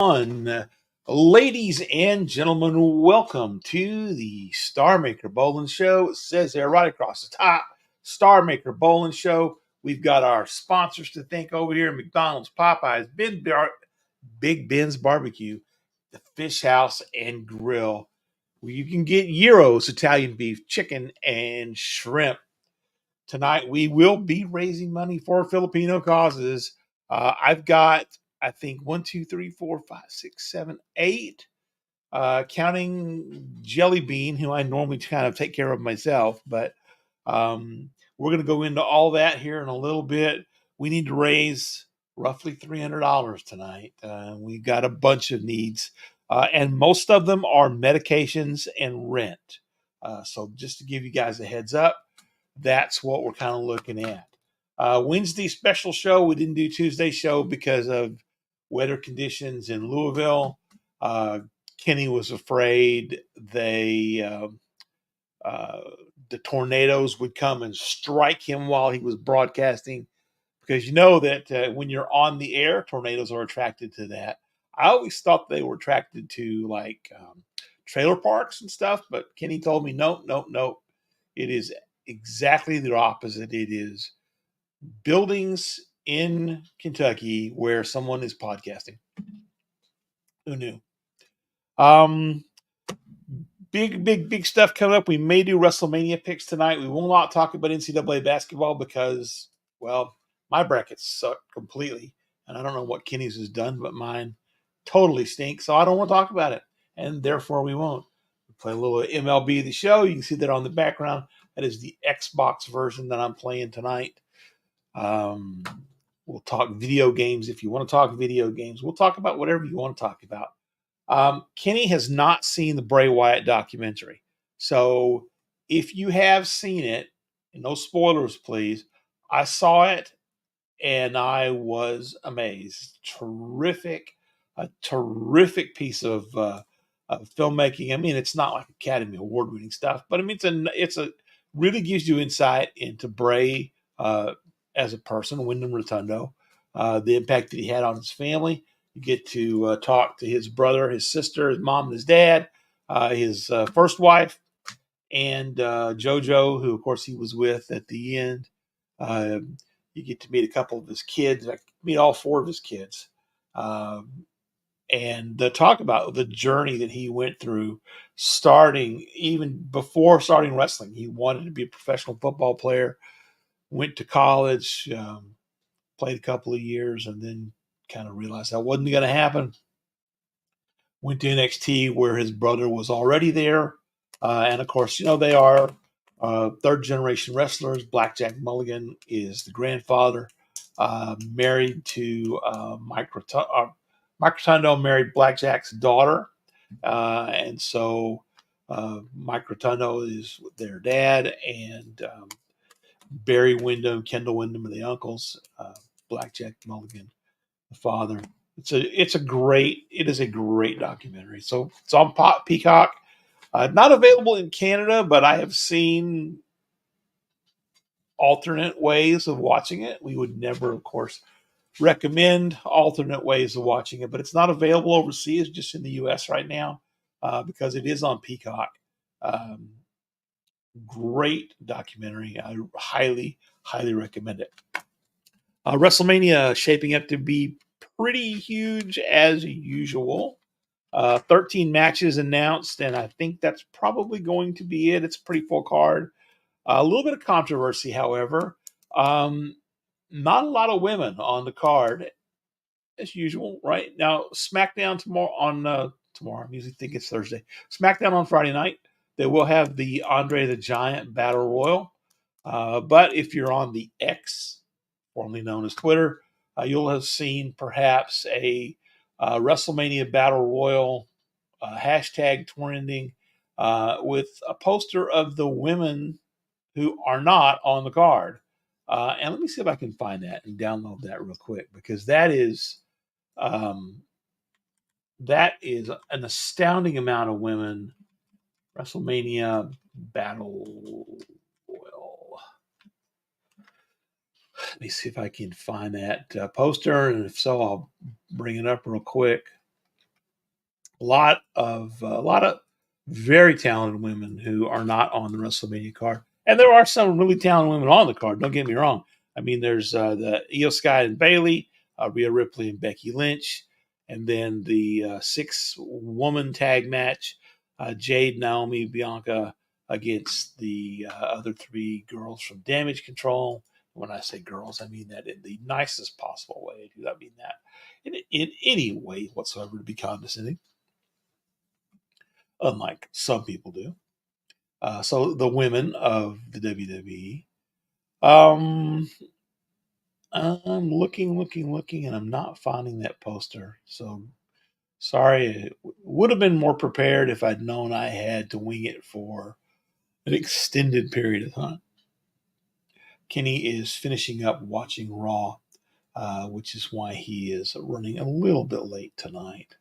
Ladies and gentlemen, welcome to the Star Maker Bolin Show. It says there right across the top, Star Maker Bolin Show. We've got our sponsors to thank over here: McDonald's, Popeyes, Big Ben's Barbecue, the Fish House and Grill, where you can get gyros, Italian beef, chicken, and shrimp. Tonight we will be raising money for Filipino causes. I've got, I think, 1, 2, 3, 4, 5, 6, 7, 8, counting Jelly Bean, who I normally kind of take care of myself. But we're going to go into all that here in a little bit. We need to raise roughly $300 tonight. We've got a bunch of needs, and most of them are medications and rent. So just to give you guys a heads up, that's what we're kind of looking at. Wednesday special show. We didn't do Tuesday show because of weather conditions in Louisville. Kenny was afraid the tornadoes would come and strike him while he was broadcasting, because you know that when you're on the air, tornadoes are attracted to that. I always thought they were attracted to like trailer parks and stuff, but Kenny told me nope, nope, nope. It is exactly the opposite. It is buildings in Kentucky where someone is podcasting. Who knew? Big stuff coming up. We may do Wrestlemania picks tonight. We will not talk about NCAA basketball because, well, my brackets suck completely. And I don't know what Kenny's has done, but mine totally stinks. So I don't want to talk about it. And therefore we won't. We play a little MLB The Show. You can see that on the background. That is the Xbox version that I'm playing tonight. We'll talk video games if you want to talk video games. We'll talk about whatever you want to talk about. Kenny has not seen the Bray Wyatt documentary. So if you have seen it, and no spoilers, please, I saw it and I was amazed. A terrific piece of filmmaking. I mean, it's not like Academy Award winning stuff, but I mean, it's a really gives you insight into Bray as a person, Wyndham Rotundo, the impact that he had on his family. You get to talk to his brother, his sister, his mom, and his dad, his first wife, and JoJo, who, of course, he was with at the end. You get to meet a couple of his kids. I meet all 4 of his kids. And talk about the journey that he went through, starting even before starting wrestling. He wanted to be a professional football player, went to college, played a couple of years, and then kind of realized that wasn't going to happen. Went to NXT where his brother was already there. And of course, you know, they are third generation wrestlers. Blackjack Mulligan is the grandfather, married to Mike Rotundo, married Blackjack's daughter. And so Mike Rotundo is their dad, and Barry Windham, Kendall Windham are the uncles. Blackjack Mulligan, the father. It is a great documentary. So it's on Peacock. Not available in Canada, but I have seen alternate ways of watching it. We would never, of course, recommend alternate ways of watching it, but it's not available overseas, just in the U.S. right now, because it is on Peacock. Great documentary. I highly recommend it. WrestleMania shaping up to be pretty huge as usual. 13 matches announced, and I think that's probably going to be it. It's a pretty full card. A little bit of controversy, however. Not a lot of women on the card, as usual, right? Now, SmackDown tomorrow. I usually think it's Thursday. SmackDown on Friday night. They will have the Andre the Giant Battle Royal. But if you're on the X, formerly known as Twitter, you'll have seen perhaps a WrestleMania Battle Royal hashtag trending with a poster of the women who are not on the card. And let me see if I can find that and download that real quick, because that is an astounding amount of women. WrestleMania Battle Royal. Let me see if I can find that poster, and if so, I'll bring it up real quick. a lot of very talented women who are not on the WrestleMania card, and there are some really talented women on the card. Don't get me wrong. I mean, there's the Io Sky and Bailey, Rhea Ripley and Becky Lynch, and then the 6-woman tag match, Jade, Naomi, Bianca against the other 3 girls from Damage Control. When I say girls, I mean that in the nicest possible way. I do not mean that in any way whatsoever to be condescending, unlike some people do. So the women of the WWE. Um, I'm looking, and I'm not finding that poster. So sorry. It would have been more prepared if I'd known I had to wing it for an extended period of time. Kenny is finishing up watching Raw, which is why he is running a little bit late tonight.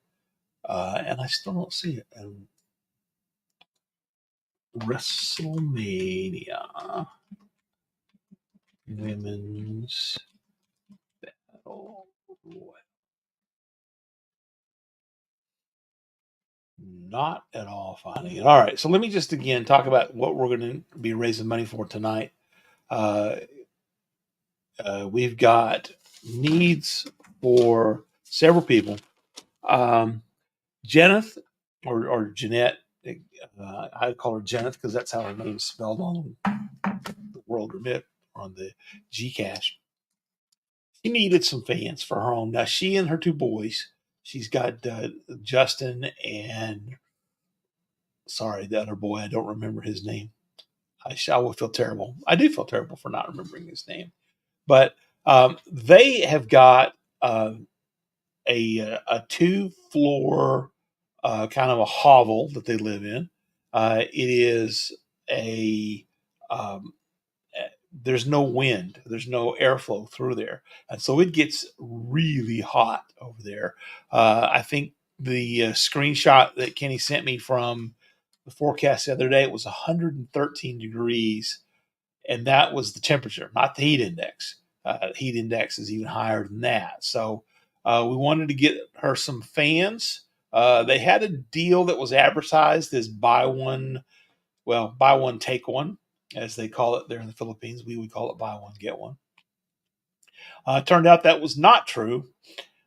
And I still don't see it. And WrestleMania Women's Battle Royal. Not at all finding it. All right, so let me just again talk about what we're going to be raising money for tonight. Uh, we've got needs for several people. Jeneth or Jeanette, I call her Jeneth because that's how her name is spelled on the World Remit on the Gcash. She needed some fans for her own. Now she and her 2 boys. She's got Justin and sorry, the other boy. I don't remember his name. I will feel terrible. I do feel terrible for not remembering his name. But they have got a 2-floor kind of a hovel that they live in. It is a there's no wind, there's no airflow through there, and so it gets really hot over there. I think the screenshot that Kenny sent me from the forecast the other day, it was 113 degrees, and that was the temperature, not the heat index. Heat index is even higher than that. So we wanted to get her some fans. They had a deal that was advertised as buy one, take one, as they call it there in the Philippines. We would call it buy one, get one. Turned out that was not true,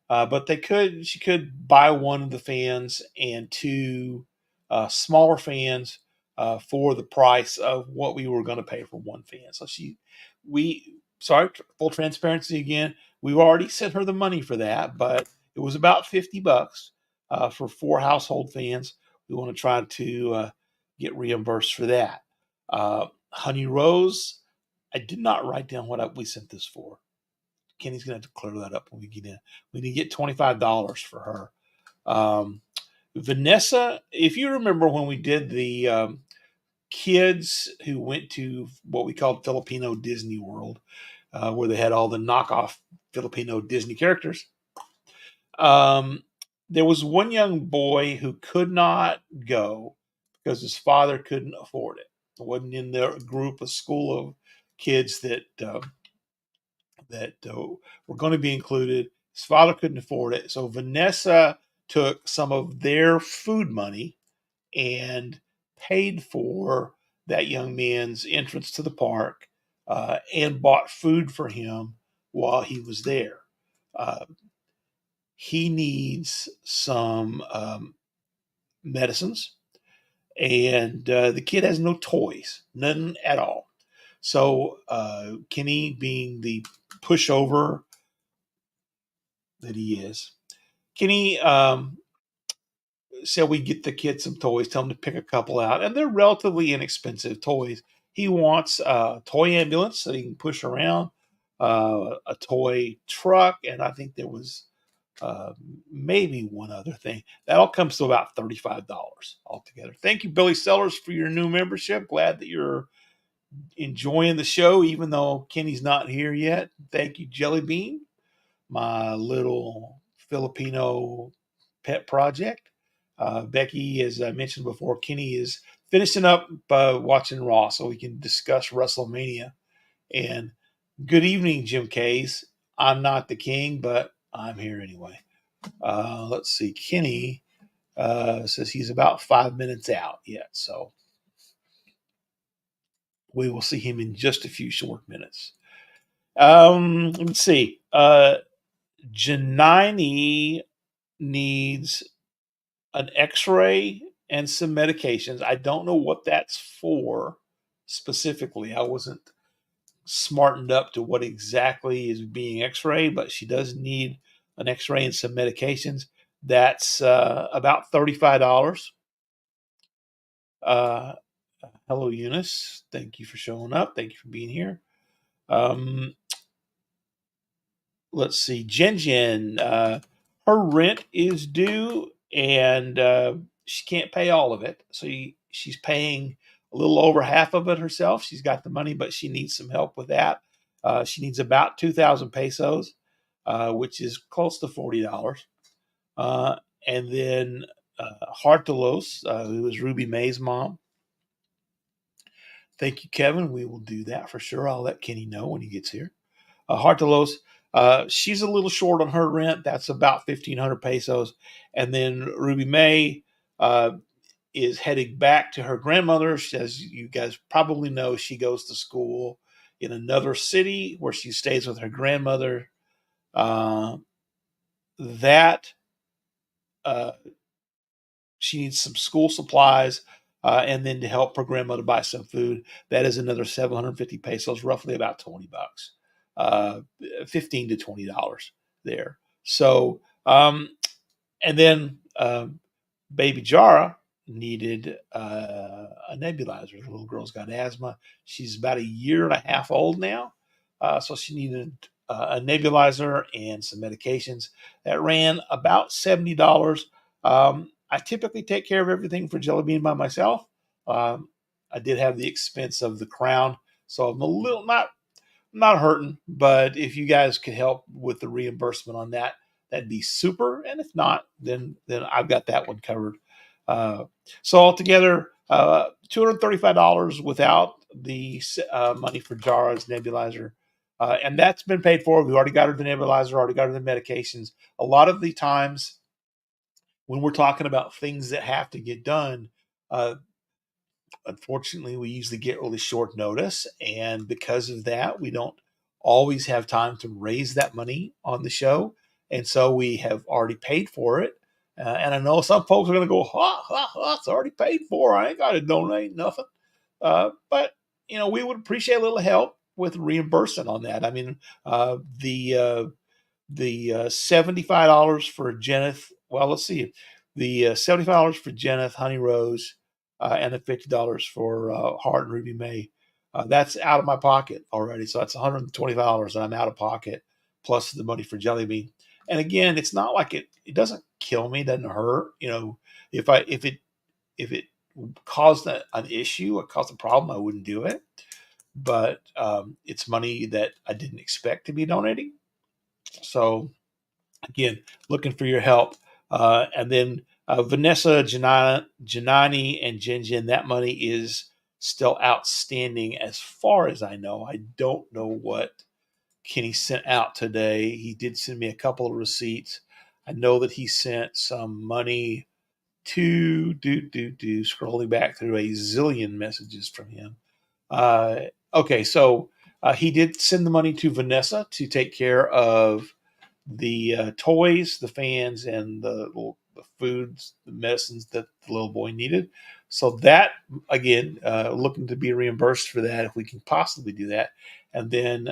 but she could buy one of the fans and 2 smaller fans for the price of what we were going to pay for one fan. So full transparency again, we've already sent her the money for that, but it was about $50 for 4 household fans. We want to try to get reimbursed for that. Honey Rose, I did not write down what we sent this for. Kenny's going to have to clear that up when we get in. We need to get $25 for her. Vanessa, if you remember when we did the kids who went to what we called Filipino Disney World, where they had all the knockoff Filipino Disney characters, there was one young boy who could not go because his father couldn't afford it. It wasn't in their group, a school of kids that were going to be included. His father couldn't afford it. So Vanessa took some of their food money and paid for that young man's entrance to the park and bought food for him while he was there. He needs some medicines, and the kid has no toys, none at all. So Kenny, being the pushover that he is, Kenny said we get the kid some toys, tell him to pick a couple out, and they're relatively inexpensive toys. He wants a toy ambulance so he can push around, a toy truck, and I think there was maybe one other thing. That all comes to about $35 altogether. Thank you, Billy Sellers, for your new membership. Glad that you're enjoying the show, even though Kenny's not here yet. Thank you, Jelly Bean, my little Filipino pet project. Becky, as I mentioned before, Kenny is finishing up watching Raw so we can discuss WrestleMania. And good evening, Jim Case. I'm not the king, but I'm here anyway. Let's see. Kenny Says he's about 5 minutes out yet. So we will see him in just a few short minutes. Let's see. Janine needs an x-ray and some medications. I don't know what that's for specifically. I wasn't smartened up to what exactly is being x-rayed, but she does need an x-ray and some medications. That's about $35. Hello, Eunice. Thank you for showing up. Thank you for being here. Let's see. Jen, her rent is due, and she can't pay all of it. So she's paying a little over half of it herself. She's got the money, but she needs some help with that. She needs about 2,000 pesos, which is close to $40. And then Hartalos, who is Ruby May's mom. Thank you, Kevin. We will do that for sure. I'll let Kenny know when he gets here. Hartalos, she's a little short on her rent. That's about 1,500 pesos. And then Ruby May is heading back to her grandmother. As you guys probably know, she goes to school in another city where she stays with her grandmother. She needs some school supplies, and then to help her grandmother buy some food. That is another 750 pesos, roughly about $20, $15 to $20 there. So, and then baby Jara needed a nebulizer. The little girl's got asthma. She's about a year and a half old now. So she needed a nebulizer and some medications. That ran about $70. I typically take care of everything for Jelly Bean by myself. I did have the expense of the crown, so I'm a little not hurting. But if you guys could help with the reimbursement on that, that'd be super. And if not, then I've got that one covered. So altogether, $235 without the money for Jara's nebulizer. And that's been paid for. We've already got her the nebulizer, already got her the medications. A lot of the times when we're talking about things that have to get done, unfortunately, we usually get really short notice. And because of that, we don't always have time to raise that money on the show. And so we have already paid for it. And I know some folks are going to go, it's already paid for. I ain't got to donate nothing. But, we would appreciate a little help with reimbursement on that. I mean, the $75 for Jeneth. Well, let's see. The $75 for Jeneth, Honey Rose, and the $50 for Hart and Ruby May. That's out of my pocket already. So that's $120 that I'm out of pocket, plus the money for Jelly Bean. And again, it's not like it doesn't kill me, doesn't hurt. If it caused an issue or caused a problem, I wouldn't do it. But it's money that I didn't expect to be donating. So again, looking for your help. And then Vanessa, Janani, and Jinjin, that money is still outstanding as far as I know. I don't know what Kenny sent out today. He did send me a couple of receipts. I know that he sent some money to scrolling back through a zillion messages from him. Okay, so he did send the money to Vanessa to take care of the toys, the fans, and the foods, the medicines that the little boy needed. So that, again, looking to be reimbursed for that if we can possibly do that. And then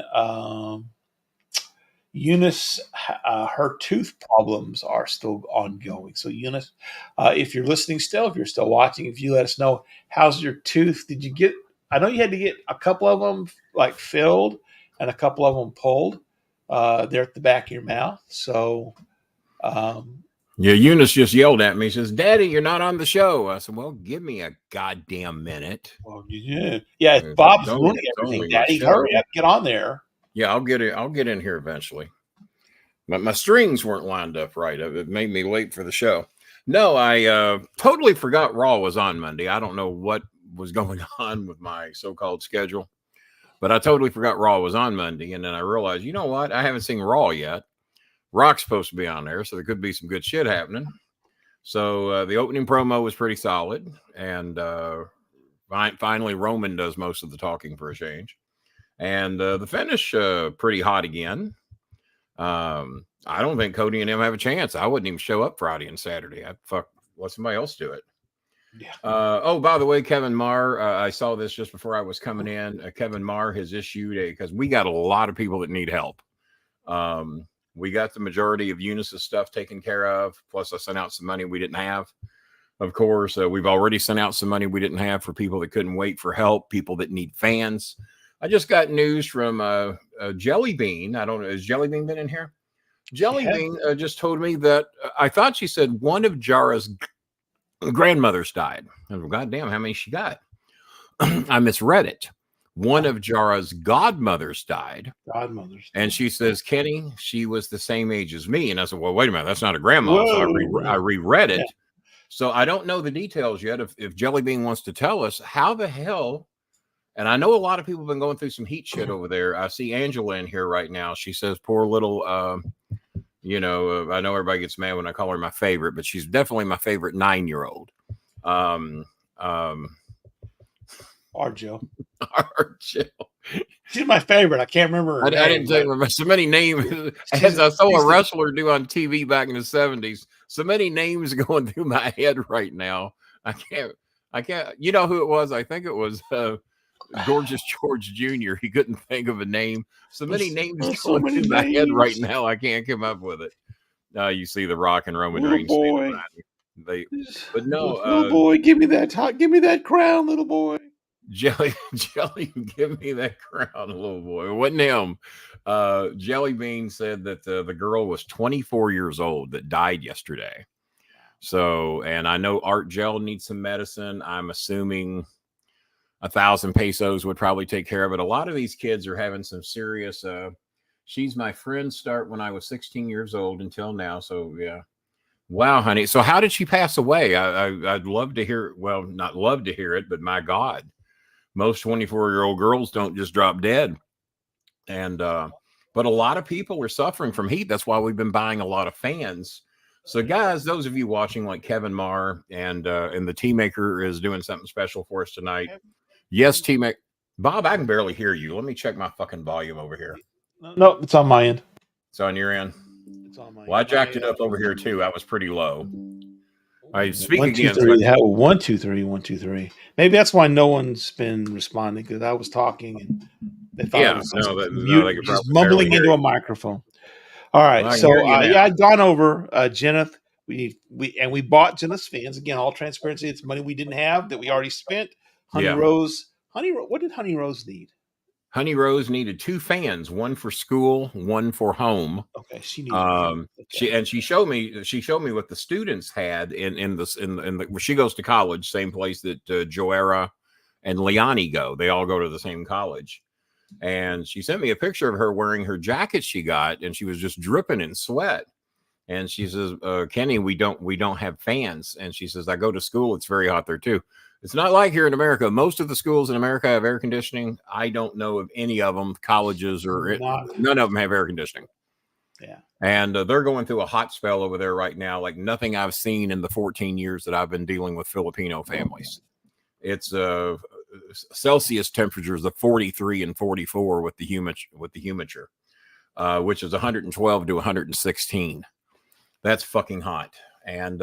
Eunice, her tooth problems are still ongoing. So Eunice, if you're listening still, if you're still watching, if you let us know, how's your tooth? Did you get, I know you had to get a couple of them like filled and a couple of them pulled. They're at the back of your mouth. So, yeah, Eunice just yelled at me. She says, "Daddy, you're not on the show." I said, "Well, give me a goddamn minute." Well, yeah. Bob's ruining everything. Daddy, hurry up, get on there. Yeah, I'll get it. I'll get in here eventually. But my strings weren't lined up right. It made me late for the show. No, I totally forgot Raw was on Monday. I don't know what was going on with my so-called schedule, but I totally forgot Raw was on Monday. And then I realized, you know what? I haven't seen Raw yet. Rock's supposed to be on there, so there could be some good shit happening. So the opening promo was pretty solid, and finally Roman does most of the talking for a change, and the finish pretty hot again. I don't think Cody and him have a chance. I wouldn't even show up Friday and Saturday. I'd let somebody else do it. Yeah. Oh, by the way, Kevin Marr, I saw this just before I was coming in. Kevin Marr has issued because we got a lot of people that need help. We got the majority of Eunice's stuff taken care of. Plus, I sent out some money we didn't have. Of course, we've already sent out some money we didn't have for people that couldn't wait for help, people that need fans. I just got news from Jelly Bean. I don't know. Has Jelly Bean been in here? Jelly Bean just told me that I thought she said one of Jara's grandmothers died. And goddamn, how many she got? I misread it. One of Jara's godmothers died. And she says, Kenny, she was the same age as me. And I said, well, wait a minute. That's not a grandma. So I reread it. Yeah. So I don't know the details yet. If Jelly Bean wants to tell us how the hell. And I know a lot of people have been going through some heat shit over there. I see Angela in here right now. She says, poor little, I know everybody gets mad when I call her my favorite, but she's definitely my favorite 9-year-old. Arjo. Arjo. She's my favorite. I can't remember her name. I didn't say so many names. As I saw a wrestler do on TV back in the 70s, so many names going through my head right now. I can't. You know who it was? I think it was Gorgeous George Jr. He couldn't think of a name. So many names going through my head right now. I can't come up with it. You see the Rock and Roman Reigns. But no, little boy, give me that crown, little boy. Jelly, give me that crown, little boy. It wasn't him. Jelly Bean said that the girl was 24 years old that died yesterday. So, and I know Art Gel needs some medicine. I'm assuming 1,000 pesos would probably take care of it. A lot of these kids are having some serious, she's my friend start when I was 16 years old until now. So yeah. Wow, honey. So how did she pass away? I'd love to hear, well, not love to hear it, but my God, most 24-year-old girls don't just drop dead. And, but a lot of people are suffering from heat. That's why we've been buying a lot of fans. So guys, those of you watching like Kevin Marr and the Tea Maker is doing something special for us tonight. Yes, Tea Maker. Bob, I can barely hear you. Let me check my fucking volume over here. No, it's on my end. It's on your end? It's on my end. Well, I jacked it up over here too. I was pretty low. I speak 1, 2, again. 3. 1, 2, 3. 1, 2, 3. Maybe that's why no one's been responding, because I was talking and they thought it was just mumbling into a microphone. All right, well, so I'd gone over Jeneth. We bought Jeneth's fans again. All transparency. It's money we didn't have that we already spent. Honey Rose. What did Honey Rose need? Honey Rose needed 2 fans, one for school, one for home. Okay, she needed. She showed me what the students had in the she goes to college, same place that Joera and Liani go. They all go to the same college. And she sent me a picture of her wearing her jacket she got, and she was just dripping in sweat. And she says, Kenny, we don't have fans. And she says, I go to school. It's very hot there too. It's not like here in America. Most of the schools in America have air conditioning. I don't know of any of them, colleges or none of them have air conditioning. Yeah. And they're going through a hot spell over there right now, like nothing I've seen in the 14 years that I've been dealing with Filipino families. It's Celsius temperatures of 43 and 44 with the humidity, which is 112 to 116. That's fucking hot. And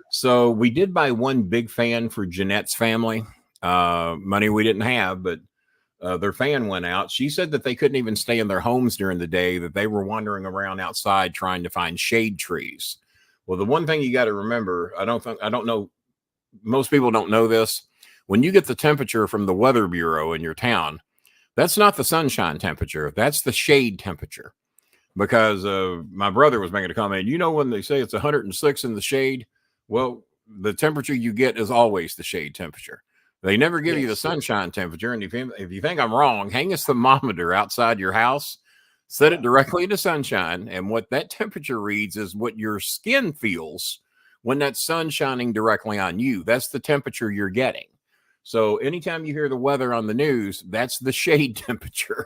so we did buy one big fan for Jeanette's family. Money we didn't have, but their fan went out. She said that they couldn't even stay in their homes during the day, that they were wandering around outside trying to find shade trees. Well, the one thing you got to remember, I don't know, most people don't know this. When you get the temperature from the Weather Bureau in your town, that's not the sunshine temperature. That's the shade temperature. Because my brother was making a comment, when they say it's 106 in the shade, well, the temperature you get is always the shade temperature. They never give you the sunshine temperature. And if you think I'm wrong, hang a thermometer outside your house, set it directly into sunshine. And what that temperature reads is what your skin feels when that sun's shining directly on you. That's the temperature you're getting. So anytime you hear the weather on the news, that's the shade temperature.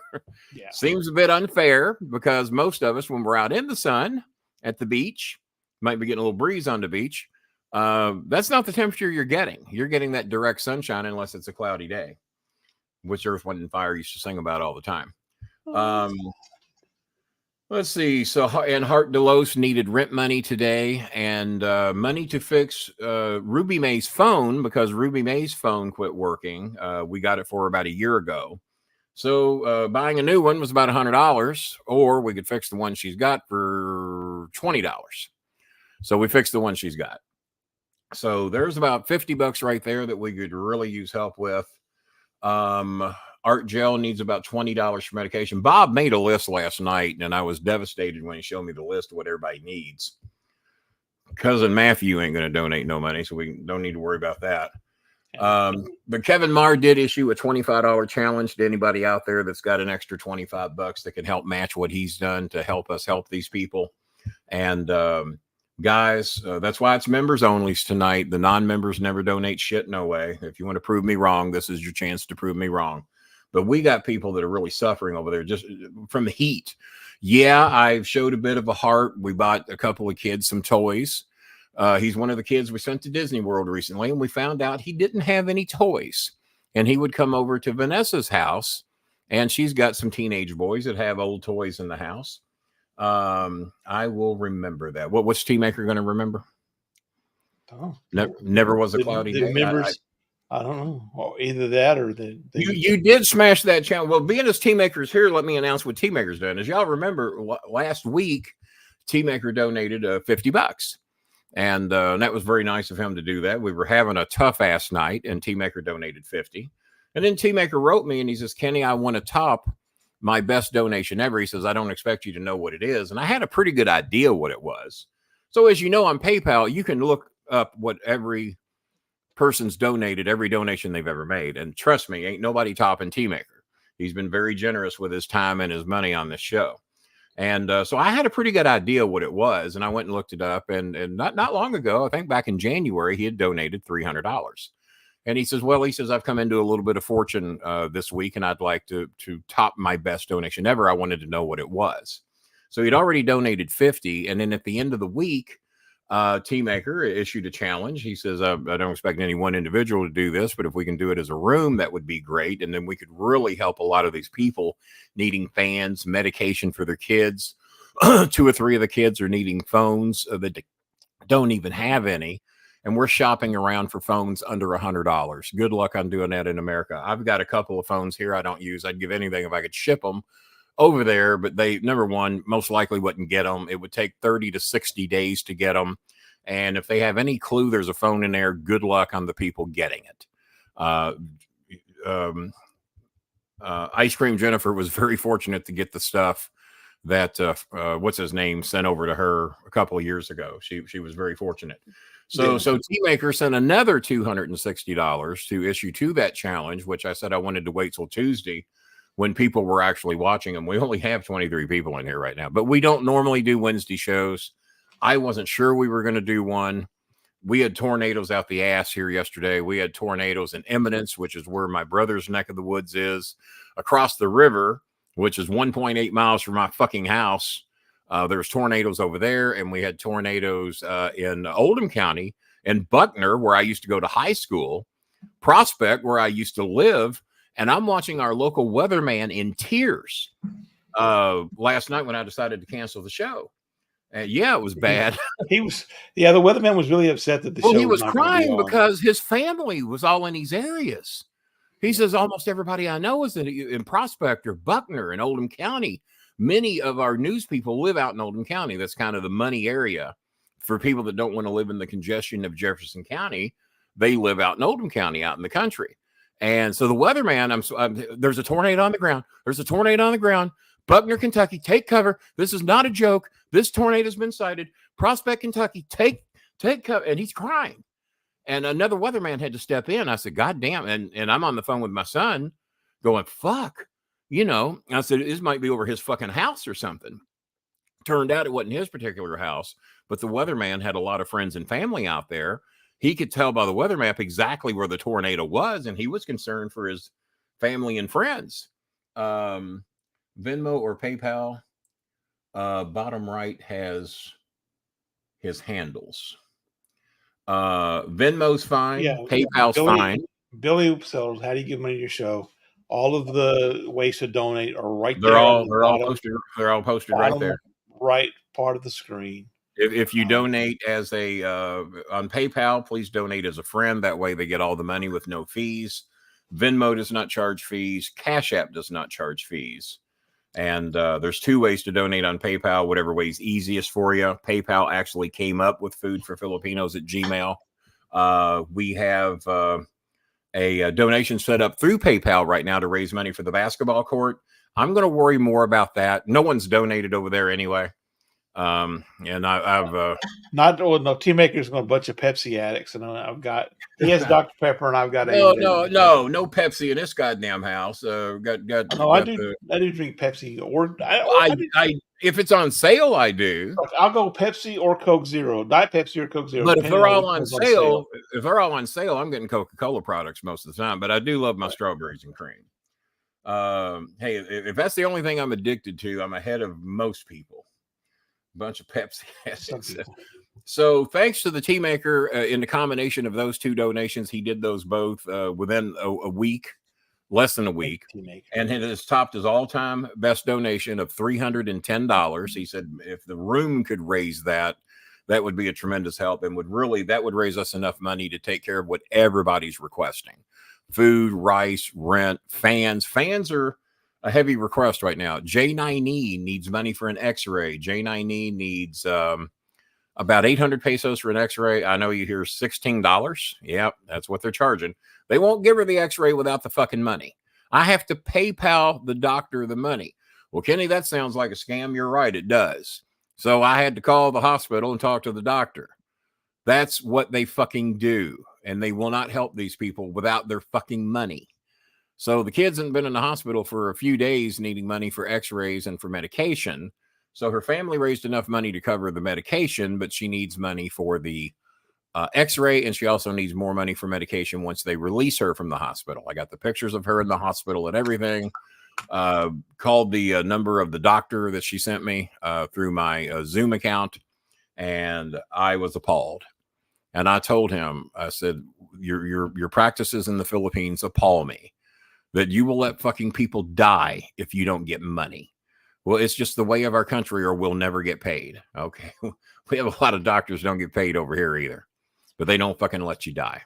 Yeah. Seems a bit unfair because most of us, when we're out in the sun at the beach, might be getting a little breeze on the beach, That's not the temperature you're getting. You're getting that direct sunshine unless it's a cloudy day, which Earth, Wind, and Fire used to sing about all the time. Let's see. So, and Hart Delos needed rent money today and money to fix Ruby May's phone because Ruby May's phone quit working. We got it for about a year ago. So buying a new one was about $100, or we could fix the one she's got for $20. So we fixed the one she's got. So there's about $50 right there that we could really use help with. Art Gel needs about $20 for medication. Bob made a list last night, and I was devastated when he showed me the list of what everybody needs. Cousin Matthew ain't going to donate no money, so we don't need to worry about that. But Kevin Marr did issue a $25 challenge to anybody out there that's got an extra $25 that can help match what he's done to help us help these people. And guys, that's why it's members only tonight. The non-members never donate shit. No way. If you want to prove me wrong, this is your chance to prove me wrong. But we got people that are really suffering over there just from the heat. Yeah, I showed a bit of a heart. We bought a couple of kids some toys. He's one of the kids we sent to Disney World recently, and we found out he didn't have any toys. And he would come over to Vanessa's house, and she's got some teenage boys that have old toys in the house. I will remember that. What's T-Maker going to remember? Oh, never was a cloudy day. Members, I don't know. Well, either that or you did smash that channel. Well, being as T-Maker's here, let me announce what T-Maker's done. As y'all remember, last week, T-Maker donated $50. And that was very nice of him to do that. We were having a tough ass night, and T-Maker donated $50. And then T-Maker wrote me, and he says, Kenny, I want to top my best donation ever. He says, I don't expect you to know what it is. And I had a pretty good idea what it was. So as you know, on PayPal, you can look up what every person's donated, every donation they've ever made. And trust me, ain't nobody topping T-Maker. He's been very generous with his time and his money on this show. And so I had a pretty good idea what it was. And I went and looked it up. And not long ago, I think back in January, he had donated $300. And he says, well, I've come into a little bit of fortune this week, and I'd like to top my best donation ever. I wanted to know what it was. So he'd already donated 50. And then at the end of the week, T-Maker issued a challenge. He says, I don't expect any one individual to do this, but if we can do it as a room, that would be great. And then we could really help a lot of these people needing fans, medication for their kids. 2 or 3 of the kids are needing phones that don't even have any. And we're shopping around for phones under $100. Good luck on doing that in America. I've got a couple of phones here I don't use. I'd give anything if I could ship them over there, but they, number one, most likely wouldn't get them. It would take 30 to 60 days to get them. And if they have any clue there's a phone in there, good luck on the people getting it. Ice Cream Jennifer was very fortunate to get the stuff that, what's his name, sent over to her a couple of years ago. She was very fortunate. So T-Maker sent another $260 to issue to that challenge, which I said I wanted to wait till Tuesday when people were actually watching them. We only have 23 people in here right now, but we don't normally do Wednesday shows. I wasn't sure we were going to do one. We had tornadoes out the ass here yesterday. We had tornadoes in Eminence, which is where my brother's neck of the woods is, across the river, which is 1.8 miles from my fucking house. There's tornadoes over there, and we had tornadoes in Oldham County, and Buckner, where I used to go to high school, Prospect, where I used to live, and I'm watching our local weatherman in tears last night when I decided to cancel the show. Yeah, it was bad. The weatherman was really upset that the show he was crying because his family was all in these areas. He says almost everybody I know is in Prospect or Buckner in Oldham County. Many of our news people live out in Oldham County. That's kind of the money area for people that don't want to live in the congestion of Jefferson County. They live out in Oldham County, out in the country. And so the weatherman, there's a tornado on the ground. There's a tornado on the ground. Buckner, Kentucky, take cover. This is not a joke. This tornado has been sighted. Prospect, Kentucky, take cover. And he's crying. And another weatherman had to step in. I said, God damn. And I'm on the phone with my son going, fuck. You know, I said, this might be over his fucking house or something. Turned out it wasn't his particular house, but the weatherman had a lot of friends and family out there. He could tell by the weather map exactly where the tornado was, and he was concerned for his family and friends. Venmo or PayPal, bottom right has his handles. Venmo's fine. PayPal's fine. Billy sells How Do You Give Money to Your Show? All of the ways to donate are right They're there. all posted. They're all posted right there. Right part of the screen. If you donate as a on PayPal, please donate as a friend. That way they get all the money with no fees. Venmo does not charge fees. Cash App does not charge fees. And there's 2 ways to donate on PayPal, whatever way is easiest for you. PayPal actually came up with Food for Filipinos at Gmail. We have a donation set up through PayPal right now to raise money for the basketball court. I'm going to worry more about that. No one's donated over there anyway. And I've no Team Maker's going to bunch of Pepsi addicts, and he has Dr. Pepper, and I've got no Pepsi in this goddamn house. I do drink Pepsi, or if it's on sale, I do. I'll go Pepsi or Coke Zero, Diet Pepsi or Coke Zero. But if they're all on sale, I'm getting Coca-Cola products most of the time. But I do love my strawberries and cream. Hey, if that's the only thing I'm addicted to, I'm ahead of most people. Bunch of Pepsi addicts. So thanks to the Tea Maker, in the combination of those 2 donations, he did those both within a week, less than a week, and it has topped his all-time best donation of $310. He said if the room could raise that, that would be a tremendous help, and that would raise us enough money to take care of what everybody's requesting: food, rice, rent, fans. Fans are a heavy request right now. J9E needs money for an X-ray. J9E needs about 800 pesos for an X-ray. I know you hear $16. Yep, that's what they're charging. They won't give her the X-ray without the fucking money. I have to PayPal the doctor the money. Well, Kenny, that sounds like a scam. You're right, it does. So I had to call the hospital and talk to the doctor. That's what they fucking do. And they will not help these people without their fucking money. So the kids haven't been in the hospital for a few days needing money for X-rays and for medication. So her family raised enough money to cover the medication, but she needs money for the X-ray, and she also needs more money for medication once they release her from the hospital. I got the pictures of her in the hospital and everything. Called the number of the doctor that she sent me through my Zoom account, and I was appalled. And I told him, I said, your practices in the Philippines appall me. That you will let fucking people die if you don't get money. Well, it's just the way of our country, or we'll never get paid. Okay. We have a lot of doctors don't get paid over here either, but they don't fucking let you die.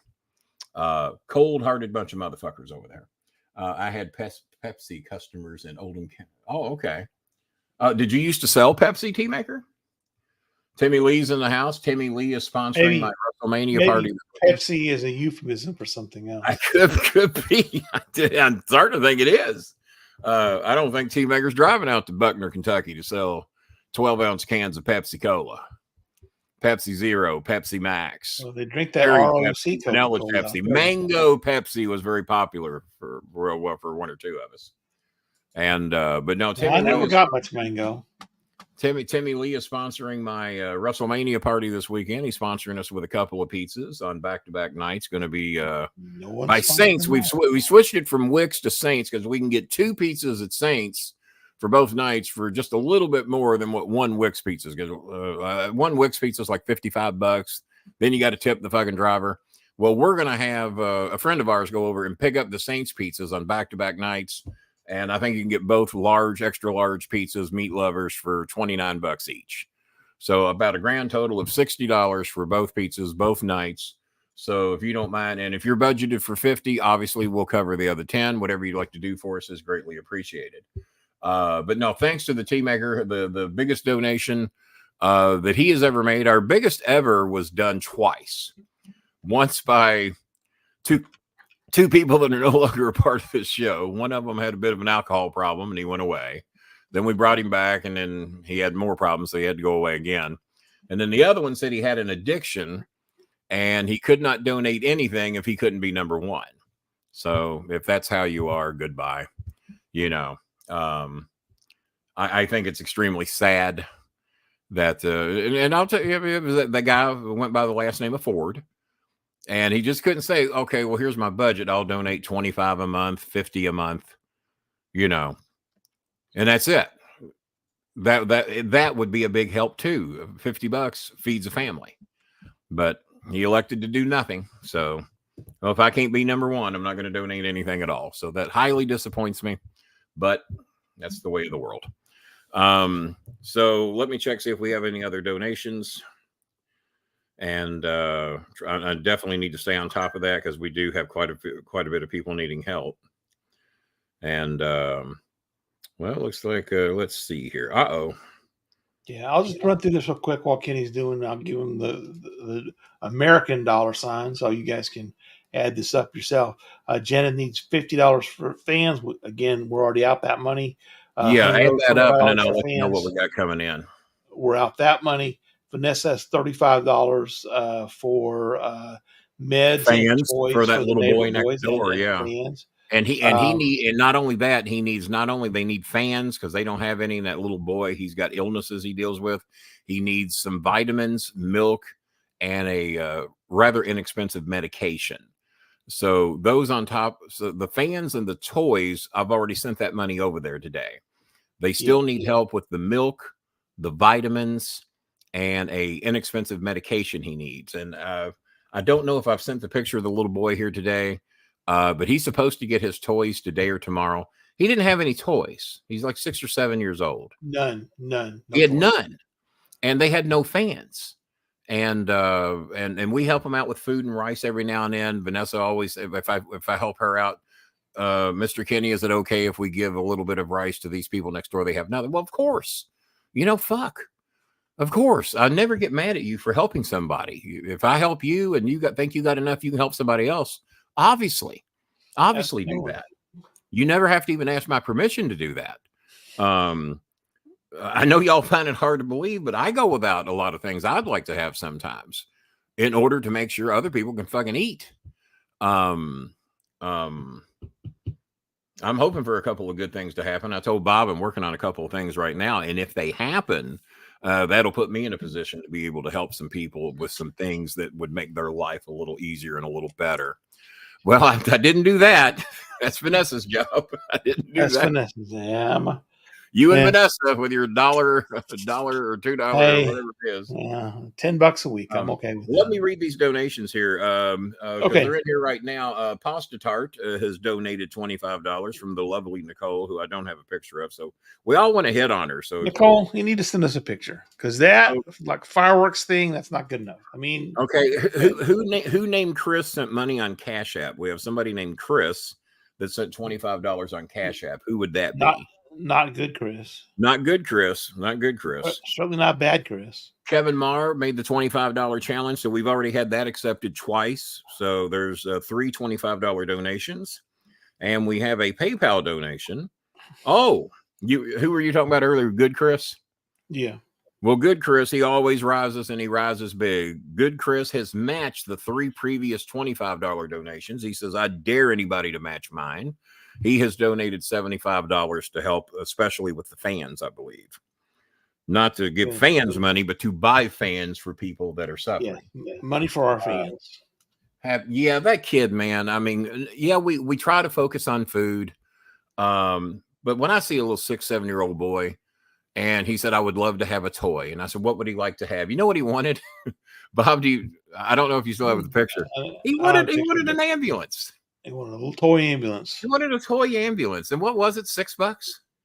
Cold-hearted bunch of motherfuckers over there. I had Pepsi customers in Oldham. Oh, okay. Did you used to sell Pepsi, Tea Maker? Timmy Lee's in the house. Timmy Lee is sponsoring my WrestleMania party. Pepsi is a euphemism for something else. I could be. I'm starting to think it is. I don't think Tea Maker's driving out to Buckner, Kentucky to sell 12-ounce cans of Pepsi Cola, Pepsi Zero, Pepsi Max. Well, they drink that ROC vanilla Pepsi. Mango Pepsi was very popular for one or two of us. And but no, Timmy, I never got much mango. Timmy Lee is sponsoring my WrestleMania party this weekend. He's sponsoring us with a couple of pizzas on back-to-back nights. Going to be by Saints. We switched it from Wicks to Saints because we can get 2 pizzas at Saints for both nights for just a little bit more than what one Wicks pizza is. One Wicks pizza is like $55. Then you got to tip the fucking driver. Well, we're going to have a friend of ours go over and pick up the Saints pizzas on back-to-back nights. And I think you can get both large, extra large pizzas, meat lovers, for $29 each. So about a grand total of $60 for both pizzas, both nights. So if you don't mind, and if you're budgeted for $50, obviously we'll cover the other $10. Whatever you'd like to do for us is greatly appreciated. But no, thanks to the Tea Maker, the biggest donation that he has ever made. Our biggest ever was done twice. Once by two people that are no longer a part of this show. One of them had a bit of an alcohol problem and he went away. Then we brought him back and then he had more problems, so he had to go away again. And then the other one said he had an addiction and he could not donate anything if he couldn't be number 1. So if that's how you are, goodbye. You know, I think it's extremely sad that, and I'll tell you, it was the guy who went by the last name of Ford. And he just couldn't say, okay, well, here's my budget. I'll donate 25 a month, 50 a month, you know, and that's it. That would be a big help too. $50 feeds a family. But he elected to do nothing. So, well, if I can't be number one, I'm not going to donate anything at all. So that highly disappoints me, but that's the way of the world. So let me check, see if we have any other donations. And I definitely need to stay on top of that because we do have quite a bit of people needing help. And well, it looks like let's see here. Yeah, I'll just run through this real quick while Kenny's doing. I'll give him the American dollar sign so you guys can add this up yourself. Janet needs $50 for fans. Again, we're already out that money. Yeah, add that up, and then I'll let you know what fans. we got coming in. We're out that money. Vanessa has $35 for meds fans and toys for that little boy next door. and Yeah, fans. and he need, and not only that, he needs they need fans because they don't have any. And that little boy, he's got illnesses he deals with. He needs some vitamins, milk, and a rather inexpensive medication. So those on top, so the fans and the toys, I've already sent that money over there today. They still need help with the milk, the vitamins, and a inexpensive medication he needs. And I don't know if I've sent the picture of the little boy here today, but he's supposed to get his toys today or tomorrow. He didn't have any toys. He's like 6 or 7 years old. None. He had none, and they had no fans. And we help him out with food and rice every now and then. Vanessa always, if I help her out, Mr. Kenny, is it okay if we give a little bit of rice to these people next door? They have nothing. Well, of course, fuck. Of course, I never get mad at you for helping somebody. If I help you and think you got enough, you can help somebody else. Obviously do that. You never have to even ask my permission to do that. I know y'all find it hard to believe, but I go without a lot of things I'd like to have sometimes in order to make sure other people can fucking eat. I'm hoping for a couple of good things to happen. I told Bob I'm working on a couple of things right now, and if they happen, that'll put me in a position to be able to help some people with some things that would make their life a little easier and a little better. Well, I didn't do that. That's Vanessa's job. I didn't do that. That's Vanessa's. Yeah, you and Vanessa with your $1 or $2 or whatever it is. Yeah, $10 a week. I'm okay with Let me read these donations here. Okay. They're in here right now. Pasta Tart has donated $25 from the lovely Nicole, who I don't have a picture of. So we all want to hit on her. So Nicole, you need to send us a picture because that like fireworks thing, that's not good enough. I mean, okay. Who named Chris sent money on Cash App? We have somebody named Chris that sent $25 on Cash App. Who would that be? Not good, Chris. Not good, Chris. Not good, Chris. Certainly not bad, Chris. Kevin Marr made the $25 challenge, so we've already had that accepted twice. So there's 3 $25 donations, and we have a PayPal donation. Oh, who were you talking about earlier? Good Chris? Yeah. Well, Good Chris, he always rises, and he rises big. Good Chris has matched the 3 previous $25 donations. He says, I dare anybody to match mine. He has donated $75 to help, especially with the fans, I believe. Not to give fans money, but to buy fans for people that are suffering. Yeah, money for our fans. That kid, man. I mean, we try to focus on food. But when I see a little 6, 7-year-old boy, and he said, I would love to have a toy. And I said, what would he like to have? You know what he wanted? Bob, I don't know if you still have the picture. He wanted an ambulance. He wanted a little toy ambulance. He wanted a toy ambulance. And what was it? $6?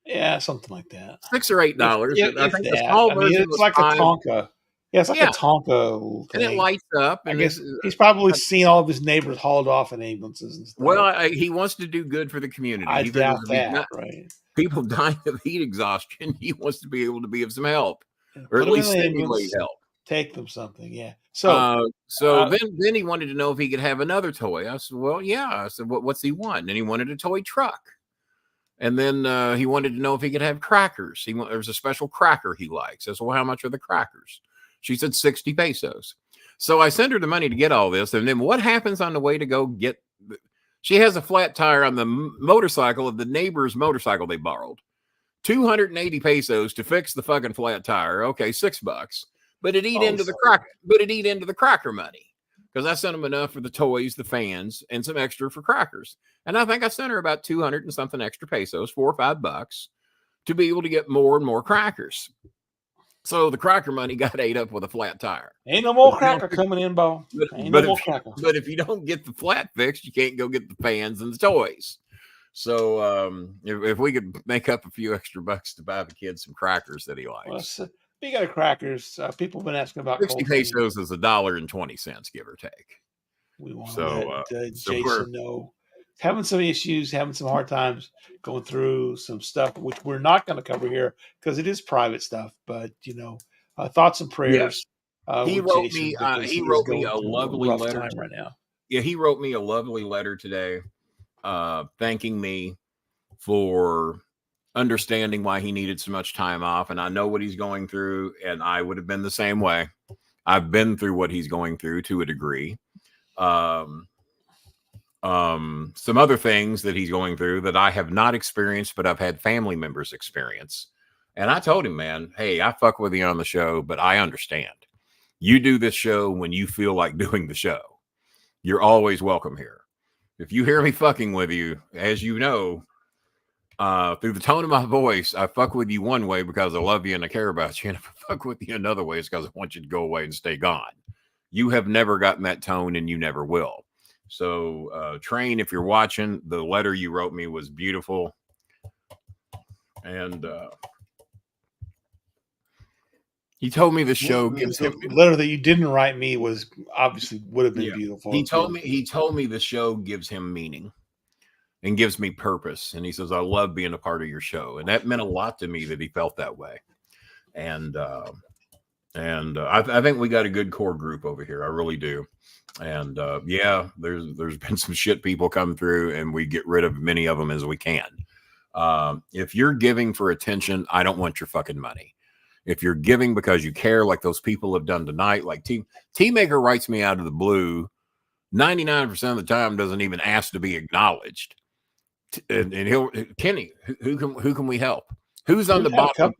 Yeah, something like that. $6 or $8. I think the small version it's like $5. A Tonka. Yeah, it's like a Tonka thing. And it lights up. And I guess he's probably seen all of his neighbors hauled off in ambulances and stuff. Well, he wants to do good for the community. I doubt that, right? People dying of heat exhaustion. He wants to be able to be of some help, or at least stimulate help. Take them something, yeah. So then he wanted to know if he could have another toy. I said, well, yeah. I said, what's he want? And he wanted a toy truck. And then he wanted to know if he could have crackers. There's a special cracker he likes. I said, well, how much are the crackers? She said 60 pesos. So I sent her the money to get all this. And then what happens on the way to go get? She has a flat tire on the motorcycle of the neighbor's motorcycle they borrowed. 280 pesos to fix the fucking flat tire. Okay, $6. But it eat into the cracker money. Because I sent them enough for the toys, the fans, and some extra for crackers. And I think I sent her about 200 and something extra pesos, $4 or $5, to be able to get more and more crackers. So the cracker money got ate up with a flat tire. Ain't no more cracker coming in, Bo. Ain't no more cracker. But if you don't get the flat fixed, you can't go get the fans and the toys. So if we could make up a few extra bucks to buy the kid some crackers that he likes. Well, speaking of crackers, people have been asking about 60 pesos is $1.20, give or take. We want to let Jason know. Having some issues, having some hard times, going through some stuff, which we're not going to cover here because it is private stuff. But, thoughts and prayers. Yes. He wrote me a lovely letter right now. Yeah, he wrote me a lovely letter today, thanking me for understanding why he needed so much time off. And I know what he's going through, and I would have been the same way. I've been through what he's going through to a degree. Some other things that he's going through that I have not experienced, but I've had family members experience. And I told him, man, hey, I fuck with you on the show, but I understand. You do this show when you feel like doing the show. You're always welcome here. If you hear me fucking with you, as you know, through the tone of my voice, I fuck with you one way because I love you and I care about you. And if I fuck with you another way, it's because I want you to go away and stay gone. You have never gotten that tone and you never will. So, Train, if you're watching, the letter you wrote me was beautiful. And he told me the show gives him the letter that you didn't write me would have been beautiful. He told me the show gives him meaning and gives me purpose. And he says, I love being a part of your show. And that meant a lot to me that he felt that way. And I think we got a good core group over here. I really do. And there's been some shit people come through, and we get rid of many of them as we can. If you're giving for attention, I don't want your fucking money. If you're giving because you care, like those people have done tonight, like T-Maker writes me out of the blue, 99% of the time doesn't even ask to be acknowledged. And Kenny, who can we help? Who's on the bottom?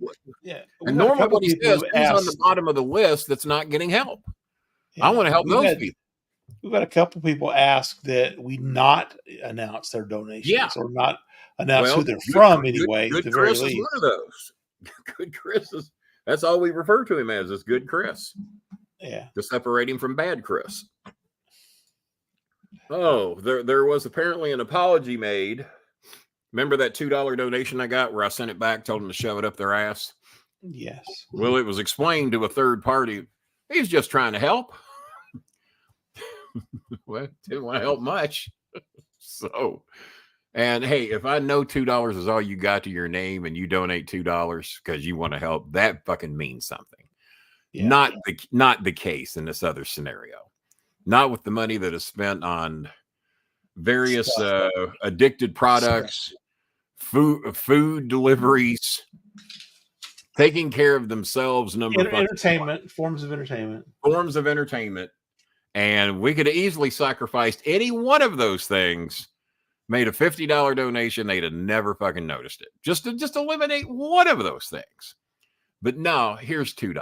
And normally what he says, who's on the bottom of the list that's not getting help? Yeah. I want to help those people. We've had a couple people ask that we not announce their donations or not announce who they're from anyway. Good Chris is one of those. Good Chris is, that's all we refer to him as, is Good Chris. Yeah. To separate him from Bad Chris. Oh, there was apparently an apology made. Remember that $2 donation I got where I sent it back, told them to shove it up their ass? Yes. Well, it was explained to a third party. He's just trying to help. Well, didn't want to help much. So, and hey, if I know $2 is all you got to your name and you donate $2 because you want to help, that fucking means something. Yeah. Not the case in this other scenario. Not with the money that is spent on various addicted products, food deliveries, taking care of themselves, forms of entertainment. And we could have easily sacrificed any one of those things, made a $50 donation, they'd have never fucking noticed it. Just eliminate one of those things. But no, here's $2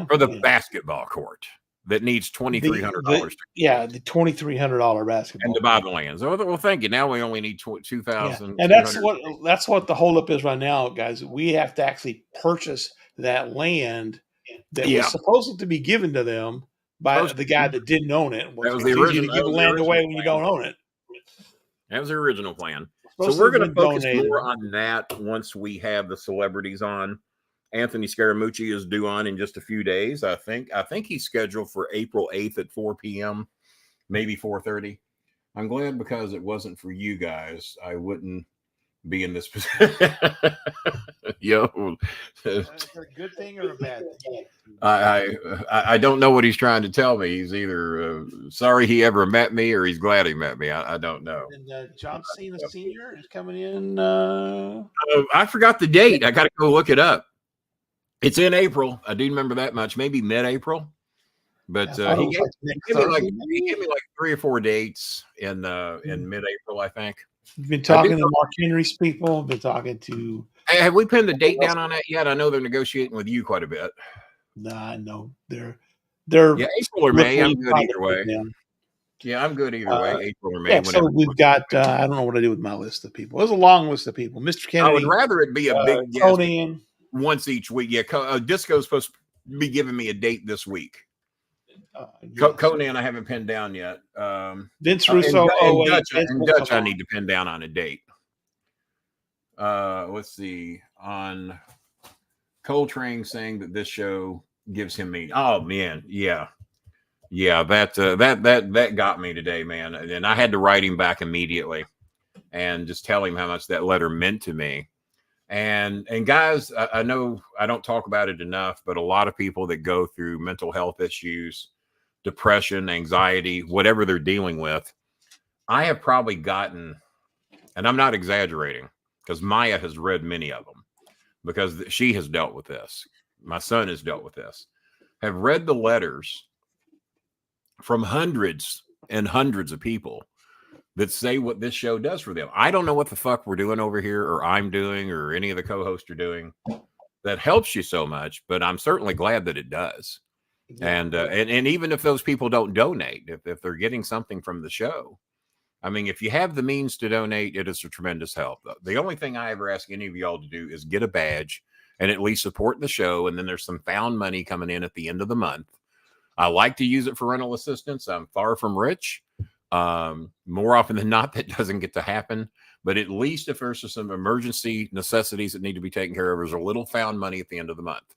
for the basketball court that needs $2,300. The $2,300 basketball and to buy the land. So, well, thank you. Now we only need $2,000. And that's what the holdup is right now, guys. We have to actually purchase that land that was supposed to be given to them by the guy that didn't own it. That was the original. You give land away when you don't own it. That was the original plan. So we're going to focus more on that once we have the celebrities on. Anthony Scaramucci is due on in just a few days. I think he's scheduled for April 8th at 4 p.m., maybe 4:30. I'm glad because it wasn't for you guys, I wouldn't be in this position. Yo, is that a good thing or a bad thing? I don't know what he's trying to tell me. He's either sorry he ever met me or he's glad he met me. I don't know. And John Cena Sr. is coming in. I forgot the date. I got to go look it up. It's in April. I do remember that much. Maybe mid-April. But he gave me like 3 or 4 dates in mid-April, I think. You've been talking to Mark Henry's people. Been talking to. Hey, have we pinned the date down on that yet? I know they're negotiating with you quite a bit. Nah, no, they're April or May. I'm good either way. Yeah, I'm good either way. April or May. So we've got. I don't know what I do with my list of people. There's a long list of people. Mr. Kennedy. I would rather it be a big Tony. once each week. Yeah, Disco's supposed to be giving me a date this week. Yes. Conan, I haven't pinned down yet. Vince Russo. Dutch, I need to pin down on a date. Let's see. On Coltrane saying that this show gives him meaning. Oh man, yeah. That got me today, man. And I had to write him back immediately and just tell him how much that letter meant to me. And guys, I know I don't talk about it enough, but a lot of people that go through mental health issues, depression, anxiety, whatever they're dealing with, I have probably gotten, and I'm not exaggerating, because Maya has read many of them, because she has dealt with this. My son has dealt with this. Have read the letters from hundreds and hundreds of people that say what this show does for them. I don't know what the fuck we're doing over here, or I'm doing, or any of the co-hosts are doing that helps you so much, but I'm certainly glad that it does. And even if those people don't donate, if they're getting something from the show, I mean, if you have the means to donate, it is a tremendous help. The only thing I ever ask any of y'all to do is get a badge and at least support the show. And then there's some found money coming in at the end of the month. I like to use it for rental assistance. I'm far from rich. More often than not, that doesn't get to happen. But at least if there's some emergency necessities that need to be taken care of, there's a little found money at the end of the month.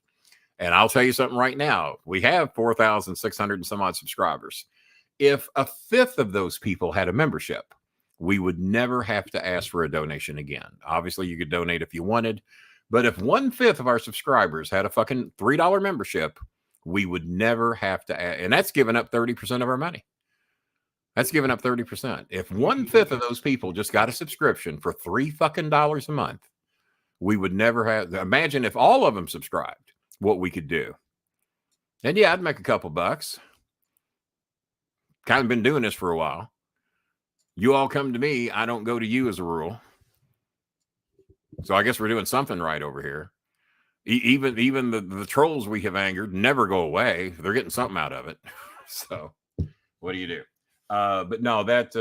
And I'll tell you something right now. We have 4,600 and some odd subscribers. If a fifth of those people had a membership, we would never have to ask for a donation again. Obviously, you could donate if you wanted. But if 1/5 of our subscribers had a fucking $3 membership, we would never have to ask. And that's giving up 30% of our money. That's giving up 30%. If 1/5 of those people just got a subscription for $3 fucking a month, we would never have. Imagine if all of them subscribed, what we could do. And yeah, I'd make a couple bucks. Kind of been doing this for a while. You all come to me. I don't go to you as a rule. So I guess we're doing something right over here. Even the trolls we have angered never go away. They're getting something out of it. So what do you do? But no, that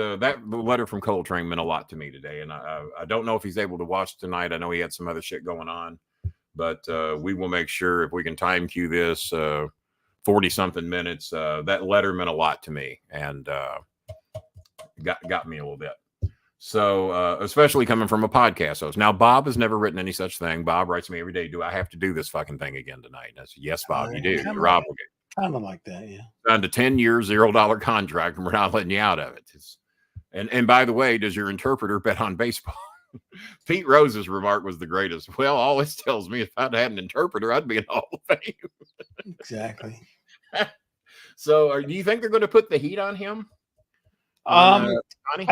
letter from Coltrane meant a lot to me today. And I don't know if he's able to watch tonight. I know he had some other shit going on. But we will make sure if we can time cue this 40-something minutes. That letter meant a lot to me and got me a little bit. So especially coming from a podcast host. Now, Bob has never written any such thing. Bob writes me every day, do I have to do this fucking thing again tonight? And I said, yes, Bob, you do. You're obligated. Kind of like that, yeah. Signed a 10-year, $0 contract, and we're not letting you out of it. And by the way, does your interpreter bet on baseball? Pete Rose's remark was the greatest. Well, all this tells me if I'd had an interpreter, I'd be in Hall of Fame. Exactly. So, do you think they're going to put the heat on him? I don't think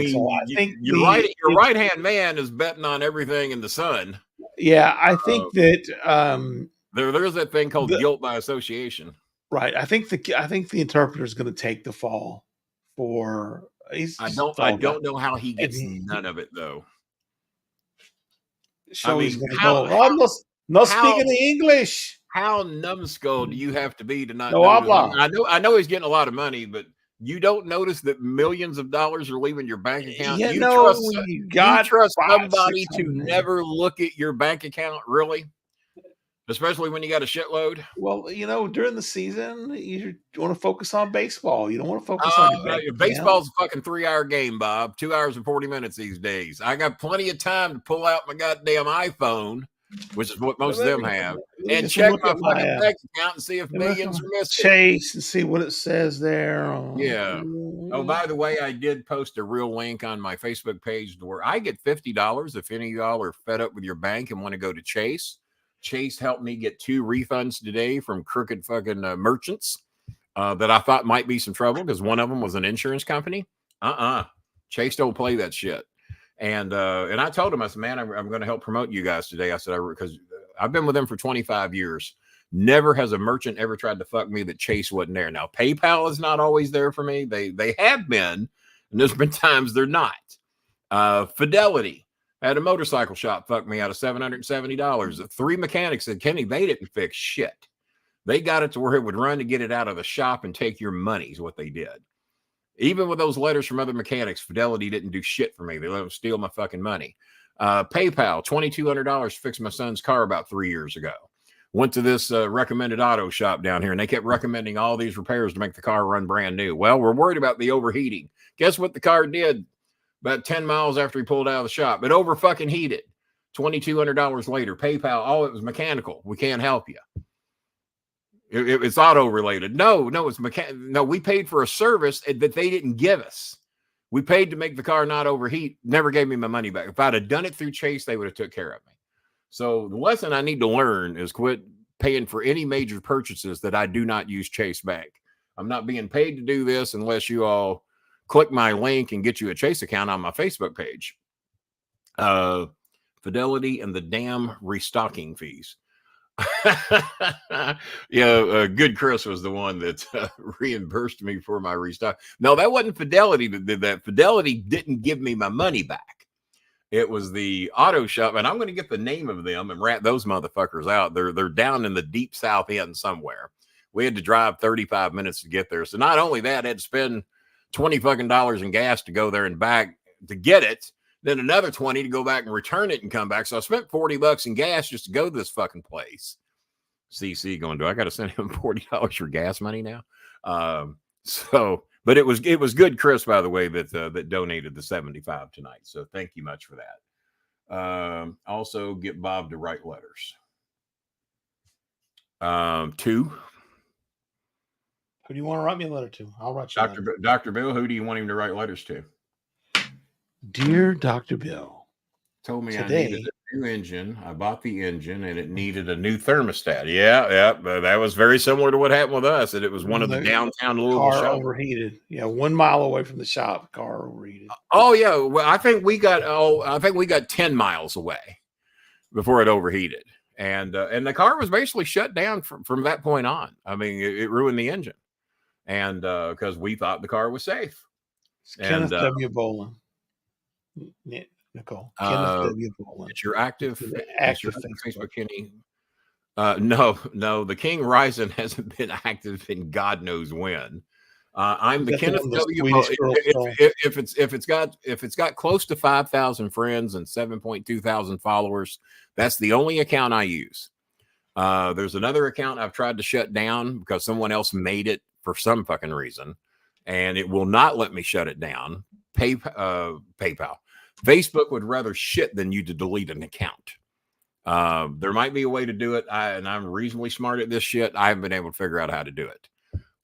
so. I think your right hand man is betting on everything in the sun. Yeah, I think that there's that thing called guilt by association. Right. I think the interpreter is going to take the fall for. I don't know how he gets none of it though. So he's going to go. No speaking English. How numbskull do you have to be to not? No habla. I know he's getting a lot of money, but you don't notice that millions of dollars are leaving your bank account. You trust somebody to never look at your bank account, really? Especially when you got a shitload. Well, during the season, you want to focus on baseball. You don't want to focus on your baseball's a fucking 3-hour game, Bob. 2 hours and 40 minutes these days. I got plenty of time to pull out my goddamn iPhone, which is what most of them have, and check my fucking bank account and see if millions are missing. Chase and see what it says there. Yeah. Oh, by the way, I did post a real link on my Facebook page where I get $50 if any of y'all are fed up with your bank and want to go to Chase. Chase helped me get 2 refunds today from crooked fucking merchants that I thought might be some trouble because one of them was an insurance company. Chase don't play that shit. And I told him, I said, man, I'm going to help promote you guys today. I said, because I've been with them for 25 years. Never has a merchant ever tried to fuck me that Chase wasn't there. Now, PayPal is not always there for me. They have been, and there's been times they're not. Fidelity. I had a motorcycle shop fuck me out of $770. 3 mechanics said, Kenny, they didn't fix shit. They got it to where it would run to get it out of the shop and take your money is what they did. Even with those letters from other mechanics, Fidelity didn't do shit for me. They let them steal my fucking money. PayPal, $2,200 to fix my son's car about 3 years ago. Went to this recommended auto shop down here, and they kept recommending all these repairs to make the car run brand new. Well, we're worried about the overheating. Guess what the car did about 10 miles after he pulled out of the shop? It over fucking heated. $2,200 later, PayPal, oh, it was mechanical. We can't help you. It's auto related. No, it's no, we paid for a service that they didn't give us. We paid to make the car not overheat. Never gave me my money back. If I'd have done it through Chase, they would have took care of me. So the lesson I need to learn is quit paying for any major purchases that I do not use Chase Bank. I'm not being paid to do this unless you all click my link and get you a Chase account on my Facebook page. Fidelity and the damn restocking fees. Good Chris was the one that reimbursed me for my restock. No, that wasn't Fidelity that did that. Fidelity didn't give me my money back. It was the auto shop, and I'm going to get the name of them and rat those motherfuckers out. They're down in the deep south end somewhere. We had to drive 35 minutes to get there. So not only that, I had to spend $20 fucking in gas to go there and back to get it. Then another 20 to go back and return it and come back. So I spent $40 in gas just to go to this fucking place. CC going, do I got to send him $40 for gas money now? But it was good, Chris, by the way, that donated the 75 tonight. So thank you much for that. Also get Bob to write letters. 2. Who do you want to write me a letter to? I'll write you a letter. Dr. Bill, who do you want him to write letters to? Dear Dr. Bill, told me today, I needed a new engine. I bought the engine and it needed a new thermostat. Yeah. That was very similar to what happened with us. And it was one of the downtown Louisville shops. Overheated. Yeah, 1 mile away from the shop, car overheated. Oh yeah. Well, I think we got 10 miles away before it overheated. And the car was basically shut down from that point on. I mean, it ruined the engine. And because we thought the car was safe. Kenneth W. Bolin. Nicole. Kenneth W. Bolin. It's your active Facebook, Kenny. No, the King Rising hasn't been active in God knows when. I'm the Kenneth W. If it's got close to 5,000 friends and 7.2 thousand followers, that's the only account I use. There's another account I've tried to shut down because someone else made it for some fucking reason, and it will not let me shut it down. PayPal. Facebook would rather shit than you to delete an account. There might be a way to do it. I'm reasonably smart at this shit. I haven't been able to figure out how to do it.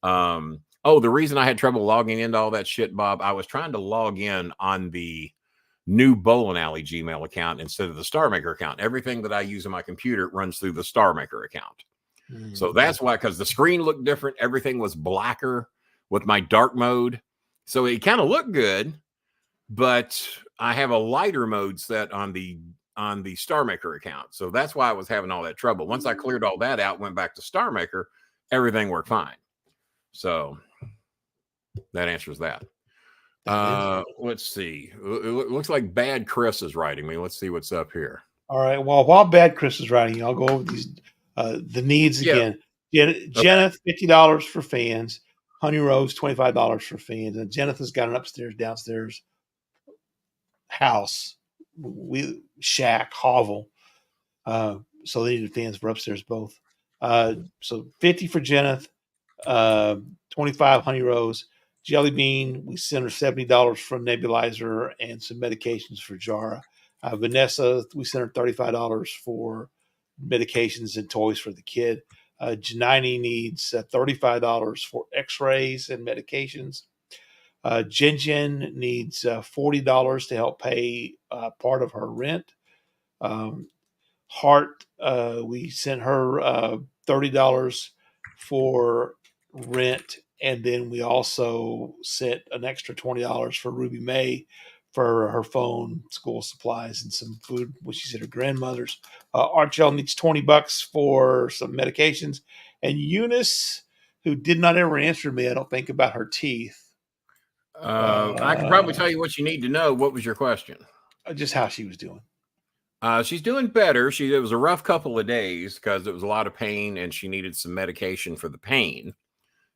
The reason I had trouble logging into all that shit, Bob, I was trying to log in on the new Bolin Alley Gmail account instead of the Star Maker account. Everything that I use on my computer runs through the Star Maker account. Mm-hmm. So that's why, because the screen looked different. Everything was blacker with my dark mode. So it kind of looked good, but I have a lighter mode set on the Star Maker account. So that's why I was having all that trouble. Once I cleared all that out, went back to Star Maker, everything worked fine. So that answers that. Let's see. It looks like Bad Chris is writing me. Let's see what's up here. All right. Well, while Bad Chris is writing, I'll go over these the needs again. Jeneth, $50 for fans. Honey Rose, $25 for fans. And Jeneth has got an upstairs, downstairs house, shack, hovel. So they needed fans for upstairs both. So 50 for Jeneth, 25 Honey Rose. Jelly Bean, we sent her $70 for a nebulizer and some medications for Jara. Vanessa, we sent her $35 for medications and toys for the kid. Janini needs $35 for x-rays and medications. Jin needs $40 to help pay part of her rent. Hart, we sent her $30 for rent, and then we also sent an extra $20 for Ruby May for her phone, school supplies, and some food, which she's at her grandmother's. Archel needs $20 for some medications. And Eunice, who did not ever answer me, I don't think, about her teeth. I can probably tell you what you need to know. What was your question? Just how she was doing. She's doing better. It was a rough couple of days because it was a lot of pain and she needed some medication for the pain.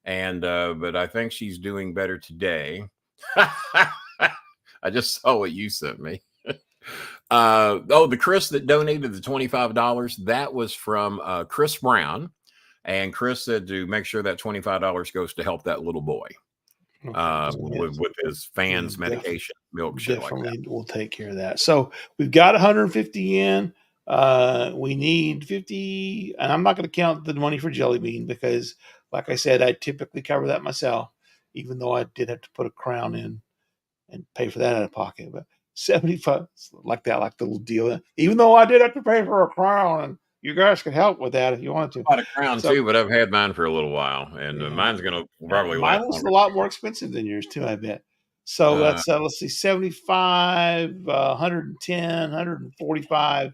And but I think she's doing better today. I just saw what you sent me. The Chris that donated the $25, that was from Chris Brown. And Chris said to make sure that $25 goes to help that little boy with his fans medication, milk, shit like that. Definitely will take care of that. So we've got 150 in. We need 50, and I'm not going to count the money for Jelly Bean because, like I said, I typically cover that myself, even though I did have to put a crown in and pay for that out of pocket. But 75, like that, like the little deal. Even though I did have to pay for a crown, and you guys could help with that if you wanted to. I bought a crown too, but I've had mine for a little while, and mine's going to probably mine last was longer. a lot more expensive than yours too, I bet. So that's let's see, 75, 110, 145,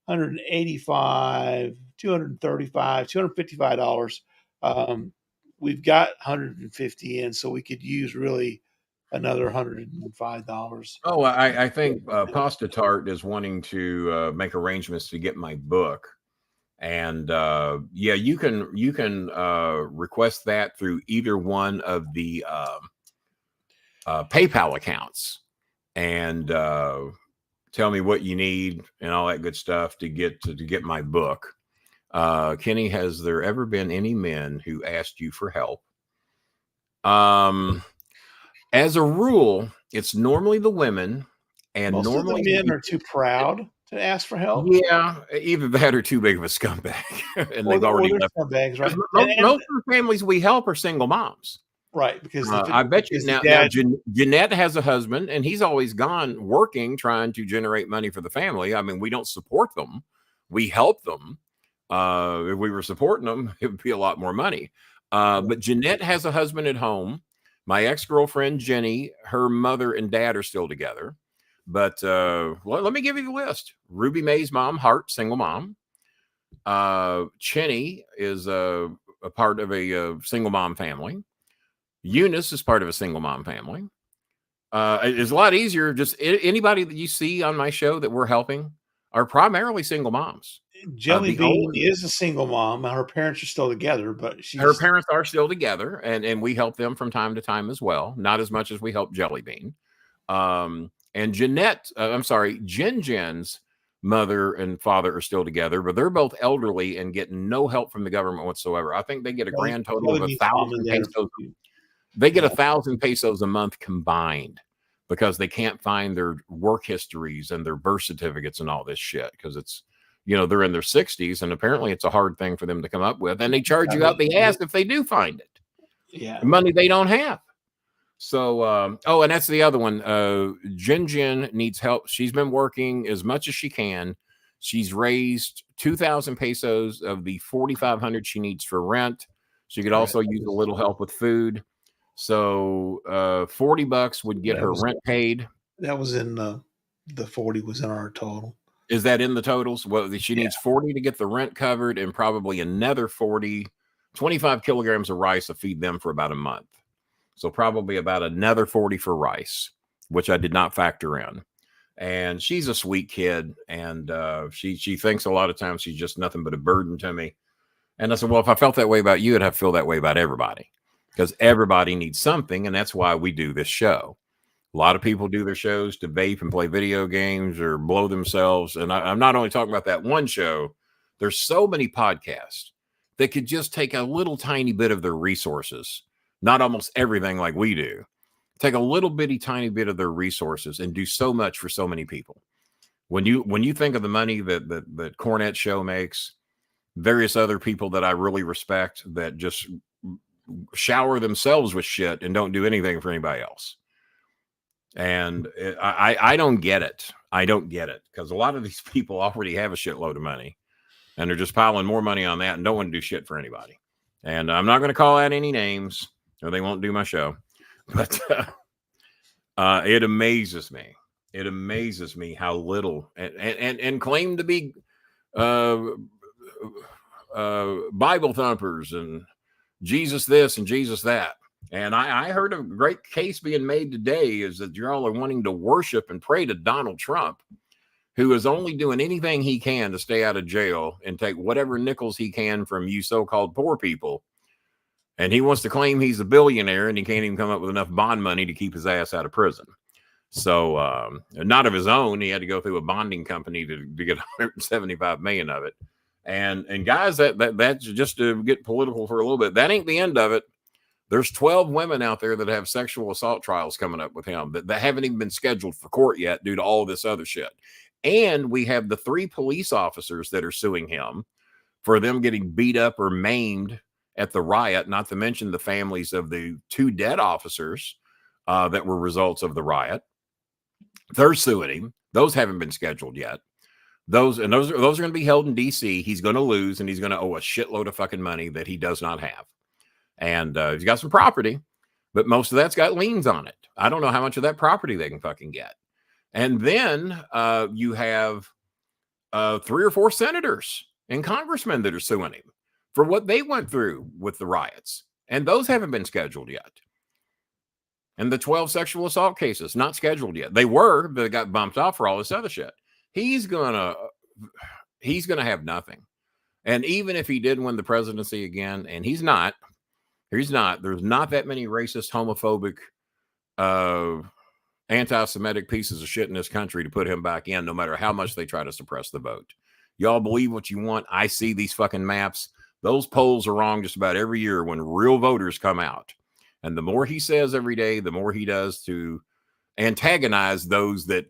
185, 235, $255. We've got 150 in, so we could use really another $105. Oh, I think Pasta Tart is wanting to make arrangements to get my book. And yeah, you can request that through either one of the PayPal accounts, and tell me what you need and all that good stuff to get my book. Kenny, has there ever been any men who asked you for help? As a rule, it's normally the women, and most normally of the men are too proud to ask for help. Yeah, either that or too big of a scumbag, and they've already left. Scumbags, right? Most of the families we help are single moms, right? Because I bet you now Jeanette has a husband, and he's always gone working, trying to generate money for the family. I mean, we don't support them; we help them. If we were supporting them, it would be a lot more money. But Jeanette has a husband at home. My ex-girlfriend Jenny, her mother and dad are still together. But let me give you the list. Ruby Mae's mom, Hart, single mom. Chenny is a part of a single mom family. Eunice is part of a single mom family. It's a lot easier. Just anybody that you see on my show that we're helping are primarily single moms. Jelly Bean is a single mom. Her parents are still together, but her parents are still together, and we help them from time to time as well. Not as much as we help Jelly Bean. And Jeanette, Jen's mother and father are still together, but they're both elderly and get no help from the government whatsoever. I think they get a grand total of 1,000 pesos. They get 1,000 pesos a month combined because they can't find their work histories and their birth certificates and all this shit because it's, they're in their 60s, and apparently it's a hard thing for them to come up with, and they charge you out the ass if they do find it. Yeah, money they don't have. So, and that's the other one. Jen needs help. She's been working as much as she can. She's raised 2,000 pesos of the 4,500 she needs for rent. She could also use a little help with food. So, $40 would get her rent paid. That was in the 40 was in our total. Is that in the totals? Well, she needs 40 to get the rent covered, and probably another 25 kilograms of rice to feed them for about a month. So probably about another 40 for rice, which I did not factor in. And she's a sweet kid, and she thinks a lot of times she's just nothing but a burden to me. And I said, well, if I felt that way about you, I'd have to feel that way about everybody, because everybody needs something, and that's why we do this show. A lot of people do their shows to vape and play video games or blow themselves. And I'm not only talking about that one show. There's so many podcasts that could just take a little tiny bit of their resources, not almost everything like we do, take a little bitty tiny bit of their resources and do so much for so many people. When you think of the money that Cornette's show makes, various other people that I really respect that just shower themselves with shit and don't do anything for anybody else. And I don't get it. I don't get it, because a lot of these people already have a shitload of money, and they're just piling more money on that and don't want to do shit for anybody. And I'm not going to call out any names, or they won't do my show. But it amazes me. It amazes me how little and claim to be Bible thumpers and Jesus this and Jesus that. And I heard a great case being made today is that y'all are wanting to worship and pray to Donald Trump, who is only doing anything he can to stay out of jail and take whatever nickels he can from you so-called poor people. And he wants to claim he's a billionaire, and he can't even come up with enough bond money to keep his ass out of prison. So not of his own. He had to go through a bonding company to get 175 million of it. And guys, that's just to get political for a little bit. That ain't the end of it. There's 12 women out there that have sexual assault trials coming up with him that haven't even been scheduled for court yet due to all this other shit. And we have the 3 police officers that are suing him for them getting beat up or maimed at the riot, not to mention the families of the 2 dead officers that were results of the riot. They're suing him. Those haven't been scheduled yet. Those are going to be held in DC. He's going to lose, and he's going to owe a shitload of fucking money that he does not have. And he's got some property, but most of that's got liens on it. I don't know how much of that property they can fucking get. And then you have 3 or 4 senators and congressmen that are suing him for what they went through with the riots. And those haven't been scheduled yet. And the 12 sexual assault cases, not scheduled yet. They were, but they got bumped off for all this other shit. He's gonna have nothing. And even if he did win the presidency again, and he's not, there's not that many racist, homophobic, anti-Semitic pieces of shit in this country to put him back in, no matter how much they try to suppress the vote. Y'all believe what you want. I see these fucking maps. Those polls are wrong just about every year when real voters come out. And the more he says every day, the more he does to antagonize those that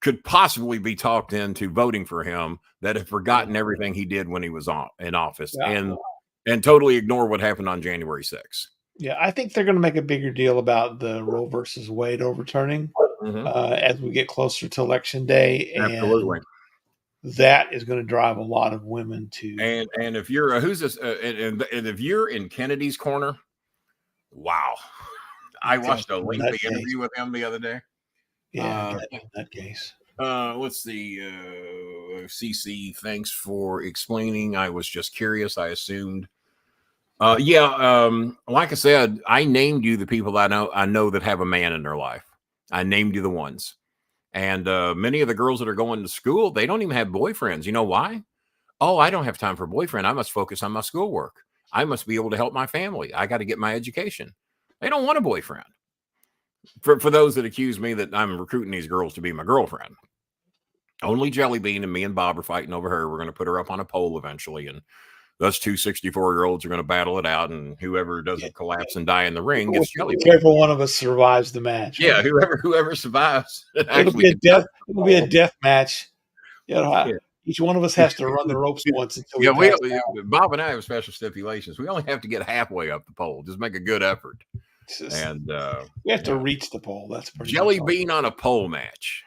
could possibly be talked into voting for him, that have forgotten everything he did when he was in office, and totally ignore what happened on January 6th. Yeah, I think they're going to make a bigger deal about the Roe versus Wade overturning as we get closer to Election Day. Absolutely. And that is going to drive a lot of women to. And if you're who's this, and if you're in Kennedy's corner, wow! I watched a lengthy interview with him the other day. Yeah, in that case. Let's see. CC, thanks for explaining. I was just curious. I assumed. Like I said, I named you the people I know that have a man in their life. I named you the ones. And many of the girls that are going to school, they don't even have boyfriends. You know why? Oh, I don't have time for a boyfriend. I must focus on my schoolwork. I must be able to help my family. I got to get my education. They don't want a boyfriend. For those that accuse me that I'm recruiting these girls to be my girlfriend, only Jelly Bean and me and Bob are fighting over her. We're going to put her up on a pole eventually, and those 2 64-year-olds are going to battle it out, and whoever doesn't collapse and die in the ring gets Jelly Bean. Careful, one of us survives the match. Yeah, whoever survives. It'll be a death match. Each one of us has to run the ropes once until Bob and I have special stipulations. We only have to get halfway up the pole. Just make a good effort. And we have to reach the pole. That's pretty Jelly Bean on a pole match.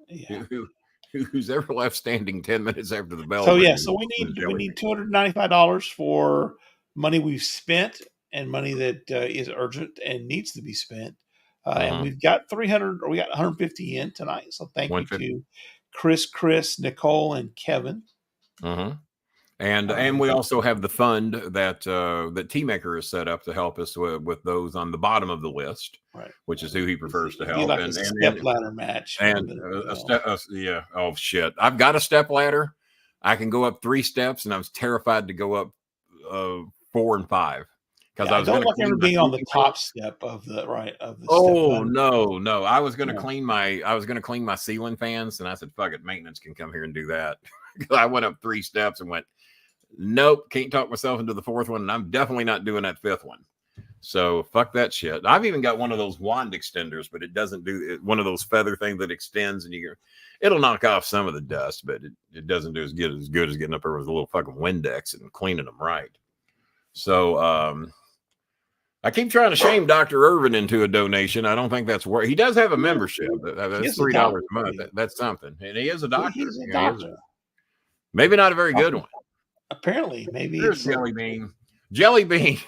Yeah. Who's ever left standing 10 minutes after the bell? So so we need $295 for money we've spent and money that is urgent and needs to be spent. And we've got 300, or we got 150 in tonight. So thank you to Chris, Nicole, and Kevin. And we also have the fund that T-Maker has set up to help us with those on the bottom of the list, right? Which is who he prefers to help. Like a step ladder match. And oh shit! I've got a step ladder. I can go up 3 steps, and I was terrified to go up 4 and 5 because I was going to being on the top step of the Oh no! I was going to clean my ceiling fans, and I said, "Fuck it, maintenance can come here and do that." I went up 3 steps and went, nope, can't talk myself into the 4th one, and I'm definitely not doing that 5th one. So fuck that shit. I've even got one of those wand extenders, but it doesn't do one of those feather thing that extends, and it'll knock off some of the dust, but it doesn't do as good as getting up there with a little fucking Windex and cleaning them right. So I keep trying to shame Dr. Irvin into a donation. I don't think that's worth. He does have a membership. That's $3 a month. That's something. And he is a doctor. He's a doctor. Maybe not a very good one. Apparently, maybe it's Jelly Bean. Jelly Bean.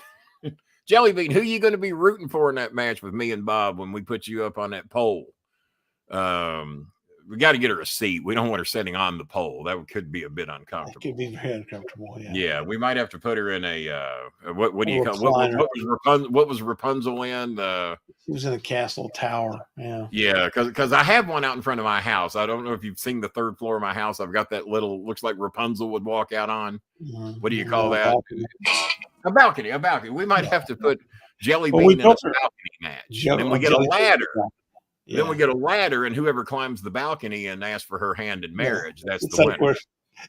Jelly Bean, who are you going to be rooting for in that match with me and Bob when we put you up on that pole? We got to get her a seat. We don't want her sitting on the pole. That could be a bit uncomfortable. It could be very uncomfortable. Yeah, we might have to put her in a what do you call what was Rapunzel in? She was in a castle tower. Yeah, because I have one out in front of my house. I don't know if you've seen the 3rd floor of my house. I've got that little, looks like Rapunzel would walk out on. What do you call that? A balcony. We might have to put Jelly Bean in a balcony match. And we get a ladder. Yeah. Then we get a ladder, and whoever climbs the balcony and asks for her hand in marriage, that's It's the like winner.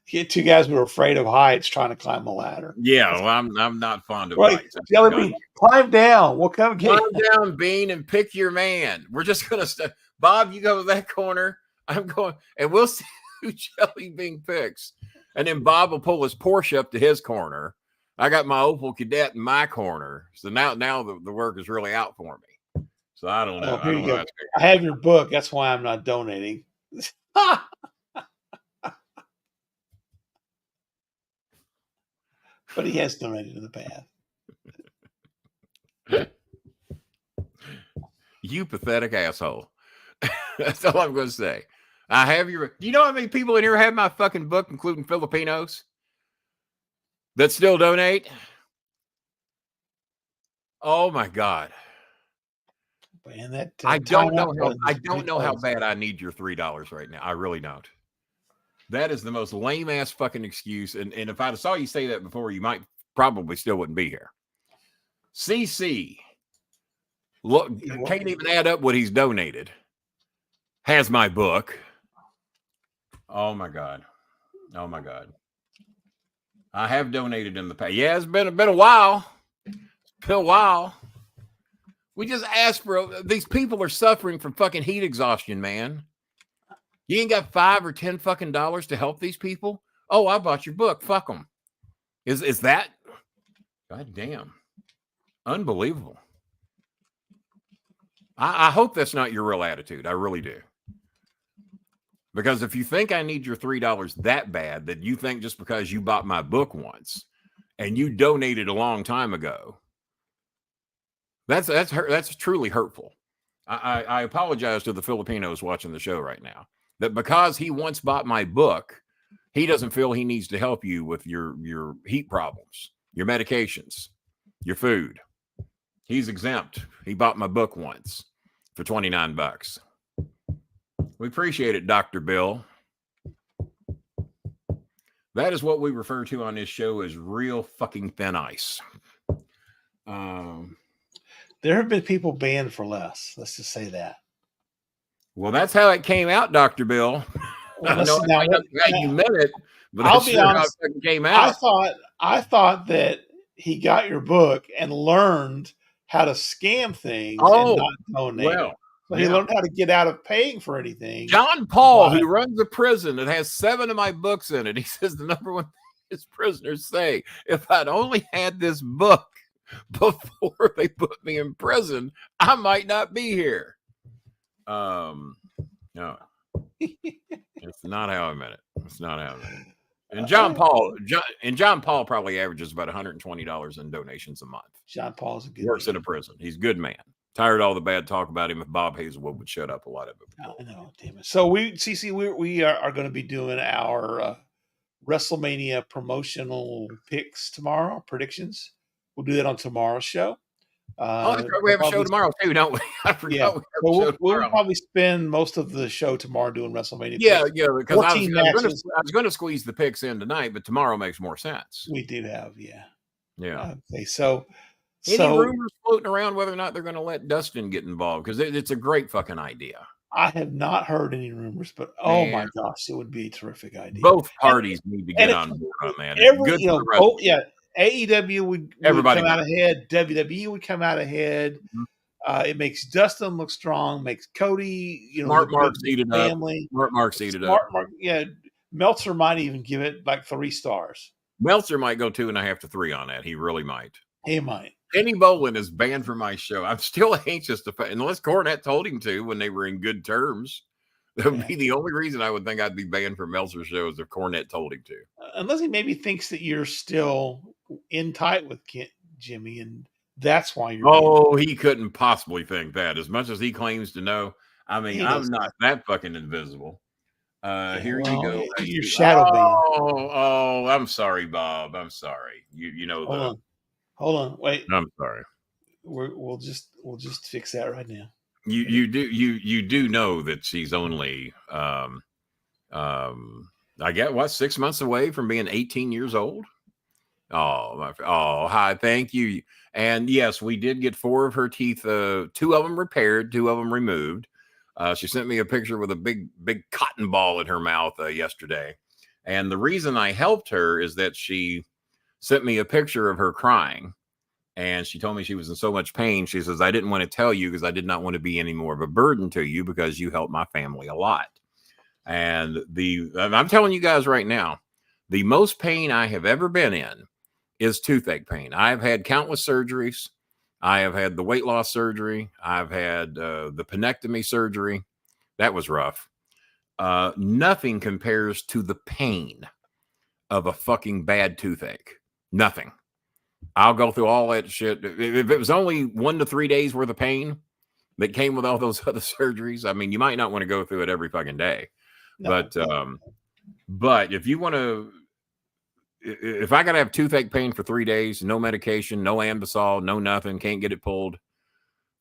two guys who are afraid of heights trying to climb a ladder. Yeah, well, I'm not fond of Right. heights. Jelly Bean, climb down. We'll come get Climb down, Bean, and pick your man. We're just gonna Bob, you go to that corner. I'm going, and we'll see who Jelly Bean picks. And then Bob will pull his Porsche up to his corner. I got my Opel Cadet in my corner. So now the work is really out for me. So I don't know. Oh, here you go. I have your book. That's why I'm not donating. But he has donated in the past. You pathetic asshole. That's all I'm going to say. I have your. Do you know how many people in here have my fucking book, including Filipinos, that still donate? Oh my God. Man, that I don't know how bad I need your $3 right now. I really don't. That is the most lame ass fucking excuse. And if I saw you say that before, you might probably still wouldn't be here. CC, look, can't even add up what he's donated. Has my book. Oh my God. Oh my God. I have donated in the past. Yeah, it's been a while. It's been a while. We just asked for these people are suffering from fucking heat exhaustion, man. You ain't got $5 or $10 fucking dollars to help these people. Oh, I bought your book. Fuck them. Is that? God damn. Unbelievable. I hope that's not your real attitude. I really do. Because if you think I need your $3 that bad, that you think just because you bought my book once and you donated a long time ago, that's truly hurtful. I apologize to the Filipinos watching the show right now that because he once bought my book, he doesn't feel he needs to help you with your heat problems, your medications, your food. He's exempt. He bought my book once for $29. We appreciate it, Dr. Bill. That is what we refer to on this show as real fucking thin ice. There have been people banned for less. Let's just say that. Well, that's how it came out, Dr. Bill. Well, I know you meant it, but I'll be honest. How it came out. I thought that he got your book and learned how to scam things and not donate. Well, so he learned how to get out of paying for anything. John Paul, who runs a prison that has 7 of my books in it, he says the number one thing his prisoners say, if I'd only had this book before they put me in prison, I might not be here. No, it's not how I meant it. It's not how I meant it. And John Paul probably averages about $120 in donations a month. John Paul's a good works in a prison. He's a good man. Tired of all the bad talk about him. If Bob Hazelwood would shut up, a lot of it. I know, damn it. So we are going to be doing our WrestleMania promotional picks tomorrow, predictions. We'll do that on tomorrow's show. That's right. We have a show tomorrow too, don't we? I forgot. Yeah. We'll probably spend most of the show tomorrow doing WrestleMania. Yeah, picks. Yeah. Because I was going to squeeze the picks in tonight, but tomorrow makes more sense. We do have, yeah. Okay, any rumors floating around whether or not they're going to let Dustin get involved? Because it's a great fucking idea. I have not heard any rumors, but oh my gosh, it would be a terrific idea. Both parties need to get on board on that. AEW would come out ahead. WWE would come out ahead. Mm-hmm. It makes Dustin look strong. Makes Cody, Mark's eaten family. Up. Mark's eaten up. Yeah, Meltzer might even give it like 3 stars. Meltzer might go 2.5 to 3 on that. He really might. He might. Kenny Bolin is banned from my show. I'm still anxious to find, unless Cornette told him to when they were in good terms. That would be the only reason I would think I'd be banned from Meltzer's shows if Cornette told him to. Unless he maybe thinks that you're still in tight with Jimmy, and that's why you're. Oh, he couldn't possibly think that. As much as he claims to know, I mean, I'm not that fucking invisible. Here you go. You're shadow banned. Oh, I'm sorry, Bob. I'm sorry. You know Hold on, wait. I'm sorry. We'll just fix that right now. You do know that she's only I get 6 months away from being 18 years old. Hi, thank you. And yes, we did get 4 of her teeth, 2 of them repaired, 2 of them removed. She sent me a picture with a big cotton ball in her mouth yesterday. And the reason I helped her is that she sent me a picture of her crying. And she told me she was in so much pain. She says, I didn't want to tell you because I did not want to be any more of a burden to you because you helped my family a lot. And I'm telling you guys right now, the most pain I have ever been in is toothache pain. I've had countless surgeries. I have had the weight loss surgery. I've had the penectomy surgery. That was rough. Nothing compares to the pain of a fucking bad toothache. Nothing. I'll go through all that shit. If it was only 1 to 3 days worth of pain that came with all those other surgeries, I mean, you might not want to go through it every fucking day. No. But if you want to, if I got to have toothache pain for 3 days, no medication, no Ambisol, no nothing, can't get it pulled,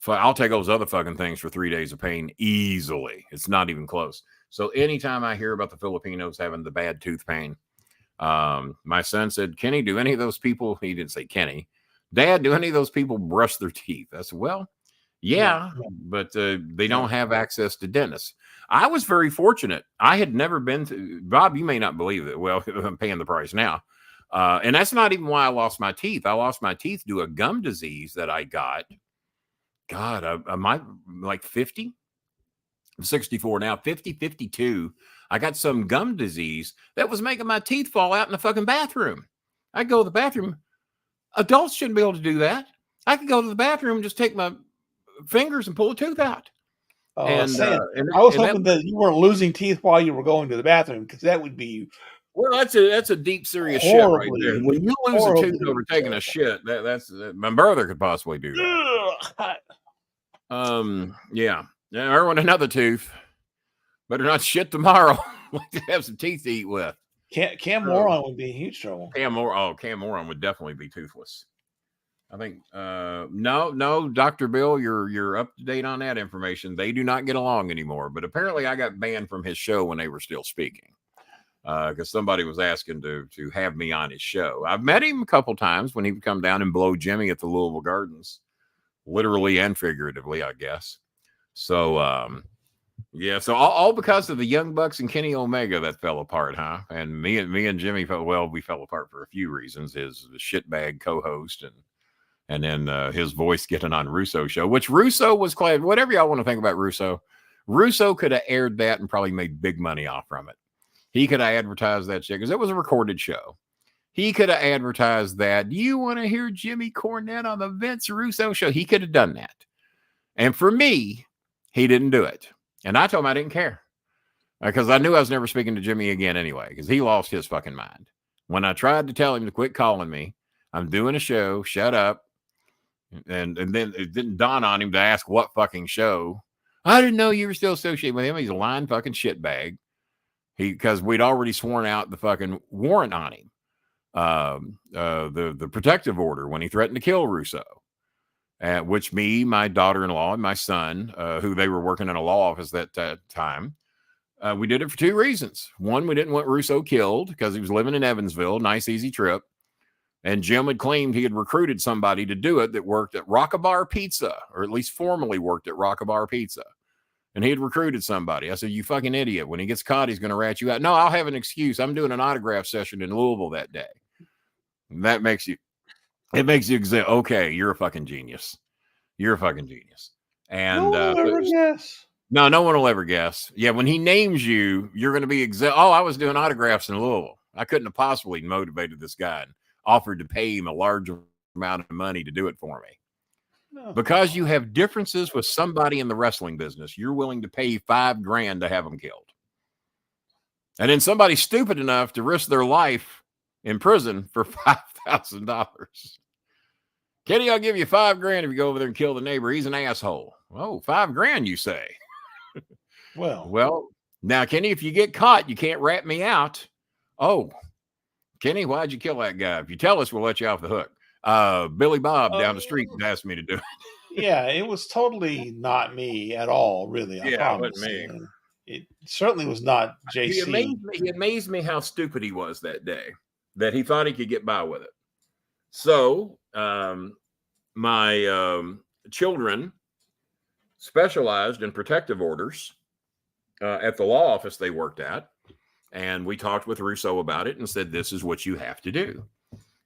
I'll take those other fucking things for 3 days of pain easily. It's not even close. So anytime I hear about the Filipinos having the bad tooth pain, my son said, Kenny, do any of those people, he didn't say Kenny, Dad, do any of those people brush their teeth? I said, well, yeah, but they don't have access to dentists. I was very fortunate. I had never been to, Bob, you may not believe it. Well, I'm paying the price now. And that's not even why I lost my teeth. I lost my teeth due to a gum disease that I got. God, I might like 50. I'm 64 now, 50, 52. I got some gum disease that was making my teeth fall out in the fucking bathroom. I go to the bathroom. Adults shouldn't be able to do that. I could go to the bathroom and just take my fingers and pull a tooth out. I was hoping that you weren't losing teeth while you were going to the bathroom, because that would be that's a deep, serious shit right there. When you lose a tooth over taking a shit, that's my brother could possibly do that. Yeah. I want another tooth. Better not shit tomorrow. Like to have some teeth to eat with. Cam Moron would be in huge trouble. Cam Moron would definitely be toothless. I think no, Dr. Bill, you're up to date on that information. They do not get along anymore. But apparently I got banned from his show when they were still speaking. Because somebody was asking to have me on his show. I've met him a couple times when he would come down and blow Jimmy at the Louisville Gardens. Literally and figuratively, I guess. So yeah, so all because of the Young Bucks and Kenny Omega that fell apart, huh? And me and Jimmy we fell apart for a few reasons. His shitbag co-host and then his voice getting on Russo show, which Russo was glad. Whatever y'all want to think about Russo could have aired that and probably made big money off from it. He could have advertised that shit because it was a recorded show. He could have advertised that. Do you want to hear Jimmy Cornette on the Vince Russo show? He could have done that. And for me, he didn't do it. And I told him I didn't care because I knew I was never speaking to Jimmy again anyway, because he lost his fucking mind. When I tried to tell him to quit calling me, I'm doing a show, shut up. And then it didn't dawn on him to ask what fucking show. I didn't know you were still associated with him. He's a lying fucking shitbag. Because we'd already sworn out the fucking warrant on him. The protective order when he threatened to kill Russo. Which me, my daughter-in-law, and my son, who they were working in a law office that time, we did it for two reasons. One, we didn't want Russo killed because he was living in Evansville. Nice, easy trip. And Jim had claimed he had recruited somebody to do it that worked at Rockabar Pizza, or at least formerly worked at Rockabar Pizza. And he had recruited somebody. I said, you fucking idiot. When he gets caught, he's going to rat you out. No, I'll have an excuse. I'm doing an autograph session in Louisville that day. And that makes you okay, you're a fucking genius. You're a fucking genius. And no one will ever guess. No one will ever guess. Yeah, when he names you, you're going to be I was doing autographs in Louisville. I couldn't have possibly motivated this guy and offered to pay him a large amount of money to do it for me. No. Because you have differences with somebody in the wrestling business, you're willing to pay $5,000 to have them killed. And then somebody stupid enough to risk their life in prison for $5,000. Kenny, I'll give you $5,000 if you go over there and kill the neighbor. He's an asshole. Oh, $5,000, you say? Well, now, Kenny, if you get caught, you can't rat me out. Oh, Kenny, why'd you kill that guy? If you tell us, we'll let you off the hook. Billy Bob down the street asked me to do it. Yeah, it was totally not me at all, really. I promise. It wasn't me. It certainly was not JC. He amazed me how stupid he was that day, that he thought he could get by with it. So my children specialized in protective orders at the law office they worked at. And we talked with Russo about it and said, this is what you have to do.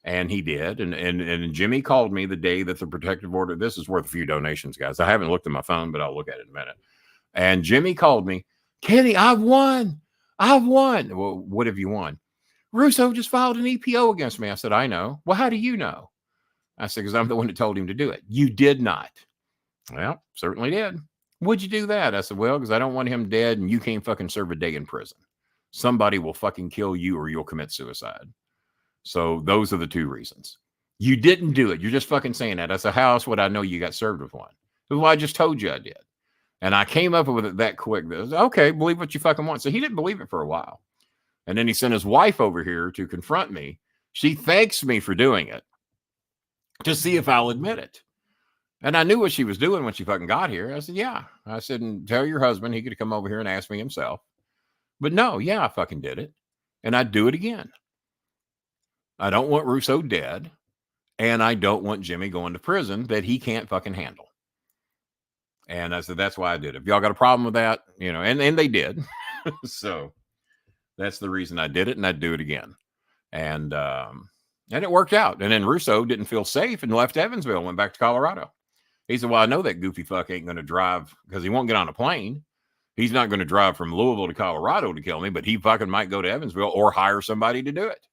And he did. And Jimmy called me the day that the protective order, this is worth a few donations, guys. I haven't looked at my phone, but I'll look at it in a minute. And Jimmy called me, Kenny, I've won. Well, what have you won? Russo just filed an EPO against me. I said, I know. Well, how do you know? I said, because I'm the one that told him to do it. You did not. Well, certainly did. Would you do that? I said, well, because I don't want him dead and you can't fucking serve a day in prison. Somebody will fucking kill you or you'll commit suicide. So those are the two reasons. You didn't do it. You're just fucking saying that. I said, how else would I know you got served with one? Well, I just told you I did. And I came up with it that quick. Okay, believe what you fucking want. So he didn't believe it for a while. And then he sent his wife over here to confront me. She thanks me for doing it to see if I'll admit it. And I knew what she was doing when she fucking got here. I said, yeah. I said, and tell your husband he could come over here and ask me himself. But no, yeah, I fucking did it. And I'd do it again. I don't want Russo dead. And I don't want Jimmy going to prison that he can't fucking handle. And I said, that's why I did it. If y'all got a problem with that, you know, and they did. So that's the reason I did it. And I'd do it again. And it worked out. And then Russo didn't feel safe and left Evansville and went back to Colorado. He said, well, I know that goofy fuck ain't going to drive because he won't get on a plane. He's not going to drive from Louisville to Colorado to kill me, but he fucking might go to Evansville or hire somebody to do it,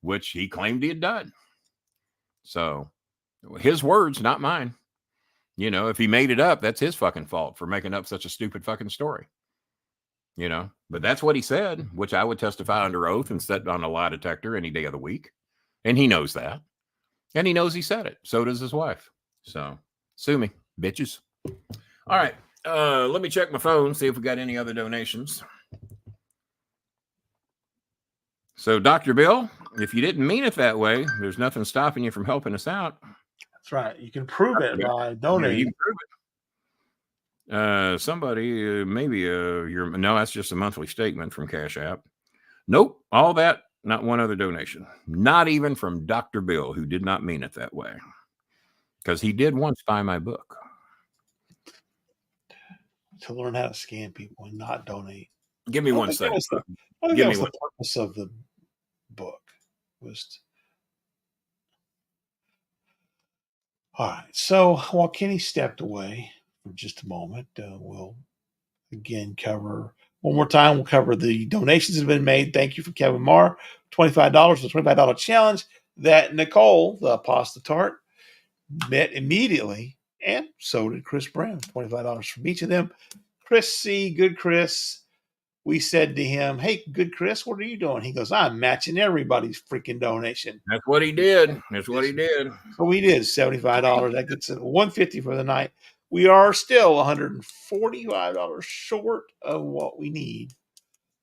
which he claimed he had done. So his words, not mine. You know, if he made it up, that's his fucking fault for making up such a stupid fucking story. You know, but that's what he said, which I would testify under oath and set on a lie detector any day of the week. And he knows that. And he knows he said it. So does his wife. So sue me, bitches. All right. Let me check my phone, see if we got any other donations. So, Dr. Bill, if you didn't mean it that way, there's nothing stopping you from helping us out. That's right. You can prove it by donating. You can prove it. Somebody, maybe no, that's just a monthly statement from Cash App. Nope. All that, not one other donation. Not even from Dr. Bill, who did not mean it that way. Because he did once buy my book. To learn how to scam people and not donate. Give me one second. Give me the purpose of the book was. All right. So while Kenny stepped away for just a moment, we'll again cover one more time. We'll cover the donations that have been made. Thank you for Kevin Marr, $25 for the $25 challenge that Nicole, the pasta tart, met immediately. And so did Chris Brown, $25 from each of them. Chris C., good Chris, we said to him, hey, good Chris, what are you doing? He goes, I'm matching everybody's freaking donation. That's what he did. So we did $75. That gets it $150 for the night. We are still $145 short of what we need.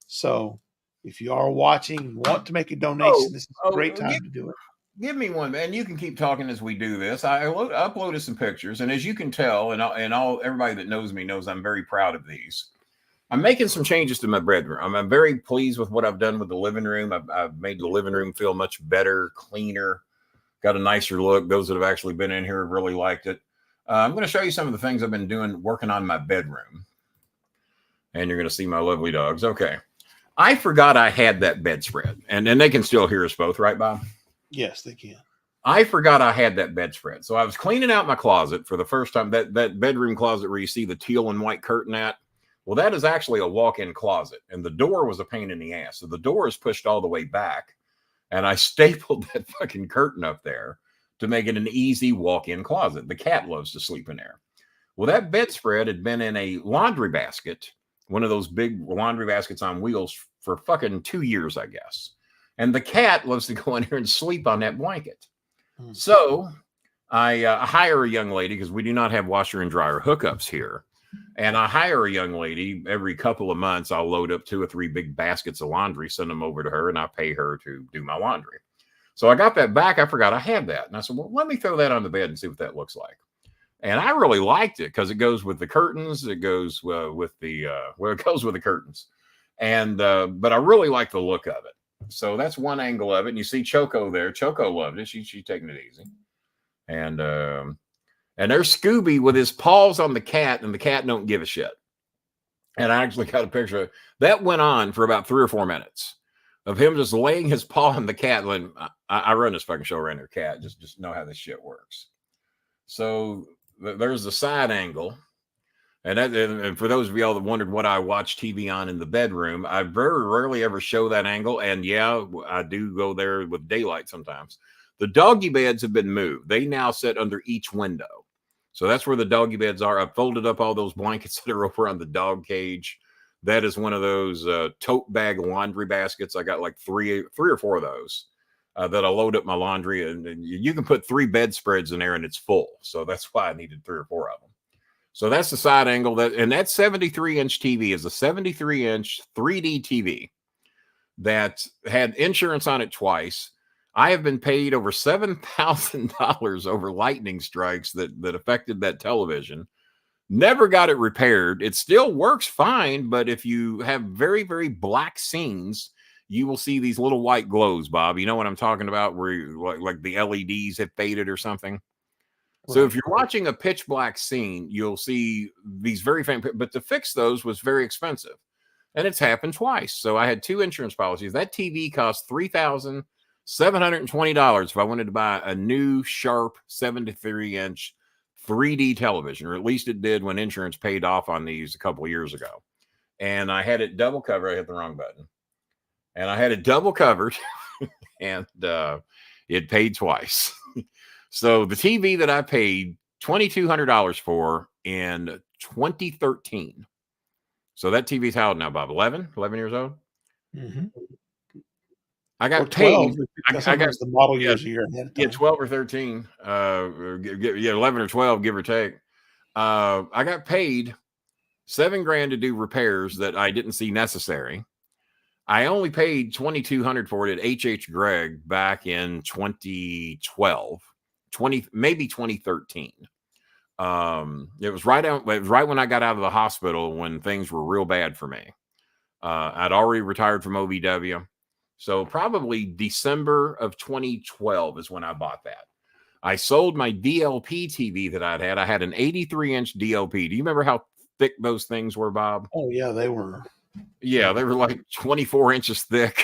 So if you are watching, want to make a donation, this is a great time to do it. Give me one, man. You can keep talking as we do this. I uploaded some pictures, and as you can tell, and everybody that knows me knows I'm very proud of these. I'm making some changes to my bedroom. I'm very pleased with what I've done with the living room. I've made the living room feel much better, cleaner, got a nicer look. Those that have actually been in here have really liked it. I'm going to show you some of the things I've been doing, working on my bedroom. And you're going to see my lovely dogs. Okay. I forgot I had that bedspread, and they can still hear us both, right, Bob? Yes, they can. I forgot I had that bedspread. So I was cleaning out my closet for the first time, that bedroom closet where you see the teal and white curtain at. Well, that is actually a walk-in closet, and the door was a pain in the ass. So the door is pushed all the way back, and I stapled that fucking curtain up there to make it an easy walk-in closet. The cat loves to sleep in there. Well, that bedspread had been in a laundry basket, one of those big laundry baskets on wheels, for fucking 2 years, I guess. And the cat loves to go in here and sleep on that blanket. So I hire a young lady, because we do not have washer and dryer hookups here. And I hire a young lady every couple of months. I'll load up 2 or 3 big baskets of laundry, send them over to her, and I pay her to do my laundry. So I got that back. I forgot I had that. And I said, well, let me throw that on the bed and see what that looks like. And I really liked it because it goes with the curtains. It goes it goes with the curtains. And but I really like the look of it. So that's one angle of it. And you see Choco there. Choco loved it. She's taking it easy. And And there's Scooby with his paws on the cat, and the cat don't give a shit. And I actually got a picture of it. That went on for about 3 or 4 minutes of him just laying his paw on the cat. When I run this fucking show around their cat, just know how this shit works. So there's the side angle. And for those of y'all that wondered what I watch TV on in the bedroom, I very rarely ever show that angle. And yeah, I do go there with daylight sometimes. The doggy beds have been moved. They now sit under each window. So that's where the doggy beds are. I've folded up all those blankets that are over on the dog cage. That is one of those tote bag laundry baskets. I got like three or four of those that I load up my laundry. And you can put 3 bedspreads in there and it's full. So that's why I needed 3 or 4 of them. So that's the side angle. And that 73-inch TV is a 73-inch 3D TV that had insurance on it twice. I have been paid over $7,000 over lightning strikes that affected that television. Never got it repaired. It still works fine, but if you have very, very black scenes, you will see these little white glows, Bob. You know what I'm talking about, where like the LEDs have faded or something? Right. So if you're watching a pitch black scene, you'll see these very faint, but to fix those was very expensive. And it's happened twice. So I had 2 insurance policies. That TV cost $3,720 if I wanted to buy a new, sharp 73-inch 3D television, or at least it did when insurance paid off on these a couple of years ago. And I had it double covered. I hit the wrong button. And I had it double covered, and it paid twice. So the TV that I paid $2,200 for in 2013. So that TV's how old now, Bob? 11 years old? Mm-hmm. I got paid. I got the model years a year. Yeah, 12 or 13. 11 or 12, give or take. I got paid $7,000 to do repairs that I didn't see necessary. I only paid $2,200 for it at H.H. Gregg back in 2012. Maybe 2013. It was right when I got out of the hospital when things were real bad for me. I'd already retired from OVW. So probably December of 2012 is when I bought that. I sold my DLP TV that I'd had. I had an 83-inch DLP. Do you remember how thick those things were, Bob? Oh, yeah, they were. Yeah, they were like 24 inches thick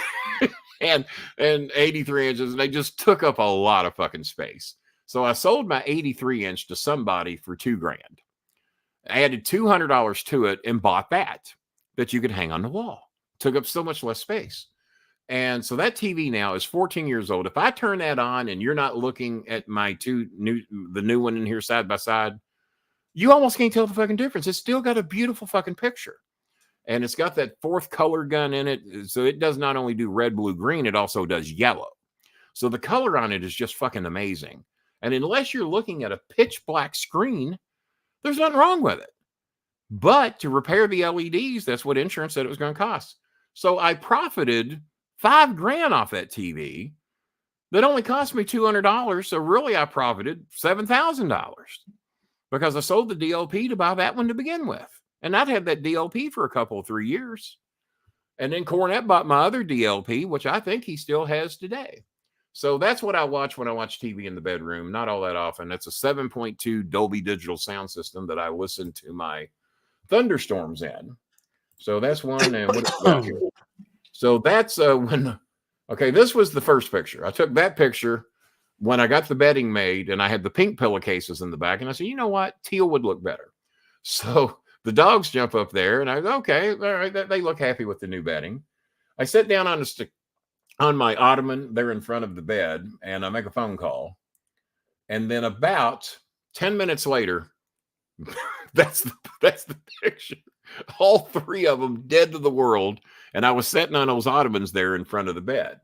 and 83 inches. And they just took up a lot of fucking space. So I sold my 83-inch to somebody for $2,000. I added $200 to it and bought that you could hang on the wall. Took up so much less space. And so that TV now is 14 years old. If I turn that on and you're not looking at my the new one in here side by side, you almost can't tell the fucking difference. It's still got a beautiful fucking picture. And it's got that 4th color gun in it. So it does not only do red, blue, green, it also does yellow. So the color on it is just fucking amazing. And unless you're looking at a pitch black screen, there's nothing wrong with it. But to repair the LEDs, that's what insurance said it was going to cost. So I profited $5,000 off that TV that only cost me $200. So really I profited $7,000 because I sold the DLP to buy that one to begin with. And I'd had that DLP for a couple of 3 years. And then Cornette bought my other DLP, which I think he still has today. So that's what I watch when I watch TV in the bedroom. Not all that often. That's a 7.2 Dolby Digital sound system that I listen to my thunderstorms in. So that's one. And what about here? So that's this was the first picture. I took that picture when I got the bedding made and I had the pink pillowcases in the back. And I said, you know what? Teal would look better. So the dogs jump up there and I go, okay, all right. They look happy with the new bedding. I sit down on my ottoman there in front of the bed and I make a phone call. And then about 10 minutes later, that's the picture. All 3 of them dead to the world. And I was sitting on those ottomans there in front of the bed.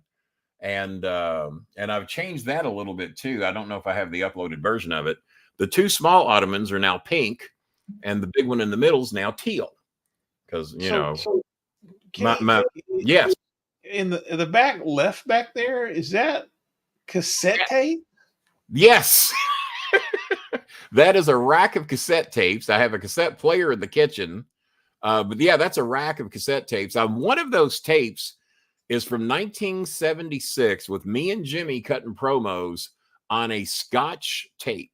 And I've changed that a little bit too. I don't know if I have the uploaded version of it. The 2 small ottomans are now pink and the big one in the middle is now teal. Because, yes. In the back left back there, is that cassette tape? Yes. That is a rack of cassette tapes. I have a cassette player in the kitchen. But yeah, that's a rack of cassette tapes. One of those tapes is from 1976 with me and Jimmy cutting promos on a Scotch tape.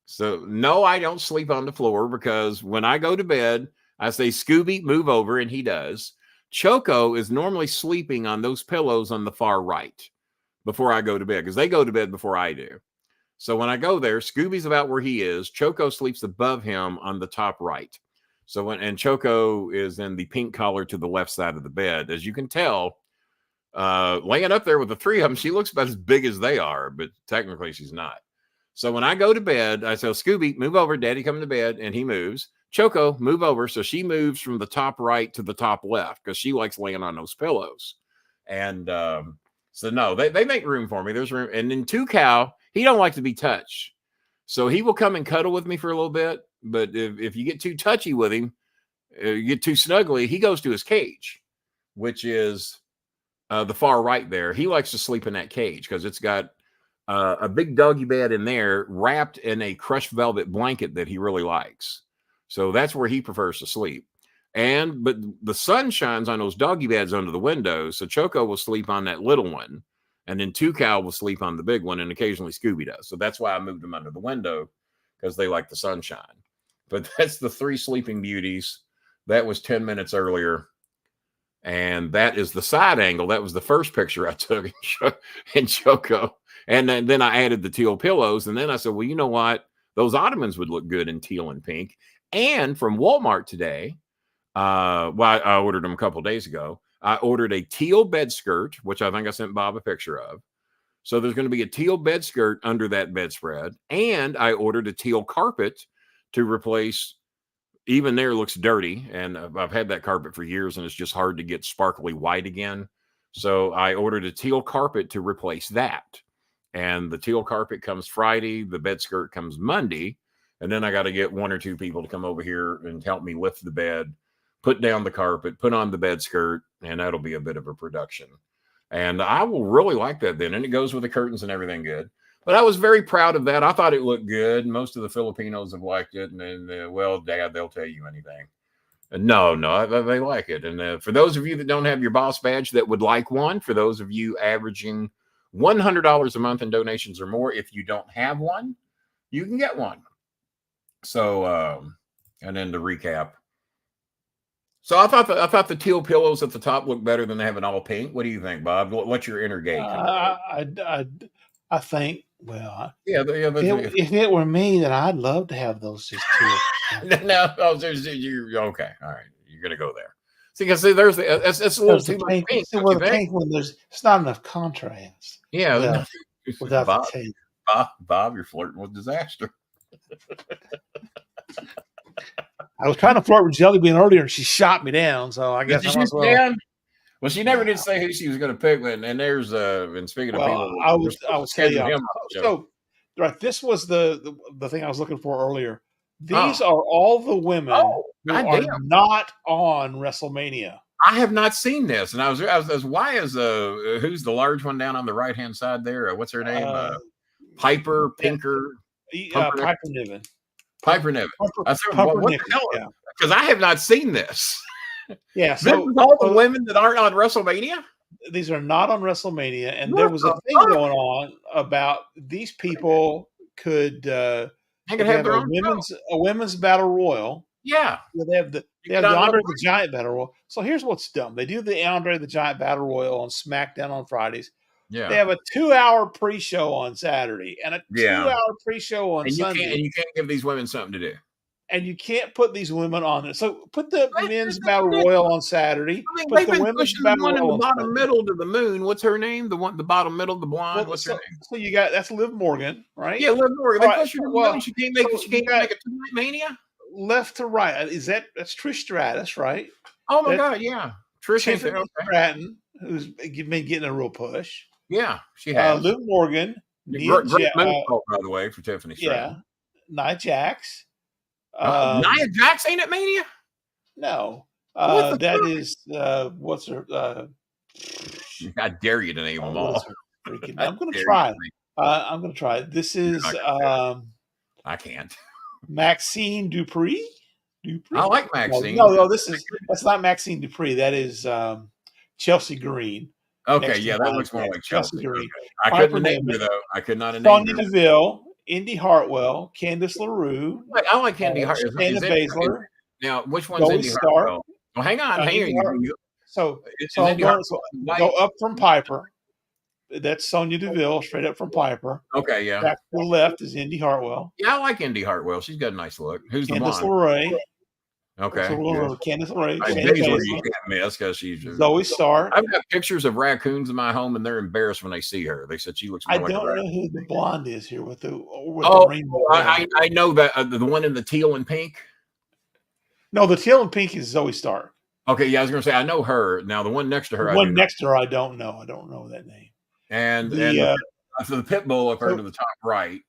So no, I don't sleep on the floor because when I go to bed, I say, Scooby, move over, and he does. Choco is normally sleeping on those pillows on the far right before I go to bed because they go to bed before I do. So when I go there, Scooby's about where he is. Choco sleeps above him on the top right. So and Choco is in the pink collar to the left side of the bed. As you can tell, laying up there with the three of them, she looks about as big as they are, but technically she's not. So when I go to bed, I say, Scooby, move over, Daddy, come to bed, and he moves. Choco, move over. So she moves from the top right to the top left because she likes laying on those pillows. And so no, they make room for me. There's room. And then Two Cow, he don't like to be touched. So he will come and cuddle with me for a little bit. But if you get too touchy with him, you get too snuggly, he goes to his cage, which is the far right there. He likes to sleep in that cage because it's got a big doggy bed in there wrapped in a crushed velvet blanket that he really likes. So that's where he prefers to sleep. But the sun shines on those doggy beds under the windows. So Choco will sleep on that little one. And then Two Cow will sleep on the big one. And occasionally Scooby does. So that's why I moved them under the window because they like the sunshine. But that's the three sleeping beauties. That was 10 minutes earlier. And that is the side angle. That was the first picture I took in Choco. And then I added the teal pillows. And then I said, well, you know what? Those ottomans would look good in teal and pink. And from Walmart today, I ordered them a couple of days ago. I ordered a teal bed skirt, which I think I sent Bob a picture of. So there's going to be a teal bed skirt under that bedspread. And I ordered a teal carpet to replace. Even there looks dirty. And I've had that carpet for years and it's just hard to get sparkly white again. So I ordered a teal carpet to replace that. And the teal carpet comes Friday. The bed skirt comes Monday. And then I got to get one or two people to come over here and help me lift the bed, put down the carpet, put on the bed skirt, and that'll be a bit of a production. And I will really like that then. And it goes with the curtains and everything good. But I was very proud of that. I thought it looked good. Most of the Filipinos have liked it. And then, well, Dad, they'll tell you anything. No, they like it. And for those of you that don't have your boss badge that would like one, for those of you averaging $100 a month in donations or more, if you don't have one, you can get one. So, and then to recap. So I thought the teal pillows at the top looked better than having all pink. What do you think, Bob? What's your inner gay? I think, well, if it were me, then I'd love to have those just two. You're okay. All right, you're gonna go there. See, because there's it's a little too much pink. Well, the pink one, it's not enough contrast. Yeah, without Bob, the tape. Bob, you're flirting with disaster. I was trying to flirt with Jelly Bean earlier, and she shot me down. So I guess I must well. Well, she never did say who she was going to pick. And there's and speaking of people, I was telling you. So, right, this was the thing I was looking for earlier. These are all the women who are not on Wrestlemania. I have not seen this, and I was why is who's the large one down on the right hand side there? What's her name? Piper Pinker. Piper Niven. Piper Niven. I said, what the hell? Because I have not seen this. Yeah, so all the women that aren't on WrestleMania. These are not on WrestleMania, and there was a thing going on about these people could have a women's battle royal. Yeah, they have the Andre the Giant battle royal. So here's what's dumb: they do the Andre the Giant battle royal on SmackDown on Fridays. Yeah, they have a 2-hour pre-show on Saturday and a 2-hour pre-show on Sunday. And you can't give these women something to do. And you can't put these women on it. So put the men's battle royal on Saturday. They've been pushing the one in the bottom middle to the moon. What's her name? The bottom middle, the blonde. What's her name? So you got that's Liv Morgan, right? Yeah, Liv Morgan. They push her to the moon. She can't make a two-night Mania. Left to right. That's Trish Stratus, right? Oh my God, yeah. Trish Stratton, who's been getting a real push. Yeah, she has. Liv Morgan. Great moonsault, by the way, for Tiffany Stratton. Yeah. Nia Jax. Nia Jax ain't at Mania? No. That is what's her I dare you to name them all. I'm gonna try. I'm gonna try. This is I can't. Maxine Dupree. I like Maxine. No, that's not Maxine Dupree. That is Chelsea Green. Okay, yeah, that looks more like Chelsea Green. Okay. I couldn't name her though. I could not name Sonya Deville Indy Hartwell, Candice LaRue, I like Indy Hartwell. Shayna Baszler, Now, which one's Zoe Indy Stark. Hartwell? Well, hang on. Indy So is I'm Indy going Hartwell white? go up from Piper. That's Sonya Deville, straight up from Piper. Okay, yeah. Back to the left is Indy Hartwell. Yeah, I like Indy Hartwell. She's got a nice look. Who's the Candice blonde? LeRae. Okay. So we're going to Candice LeRae. Baszler, you can't miss because she's Zoe Stark. I've got pictures of raccoons in my home, and they're embarrassed when they see her. They said she looks more I like don't a know who the blonde is here with the rainbow. I know that the one in the teal and pink. No, the teal and pink is Zoe Stark. Okay, yeah, I was going to say I know her. Now the one next to her, the one next to her, I don't know. I don't know that name. And the pit bull up there to the top right.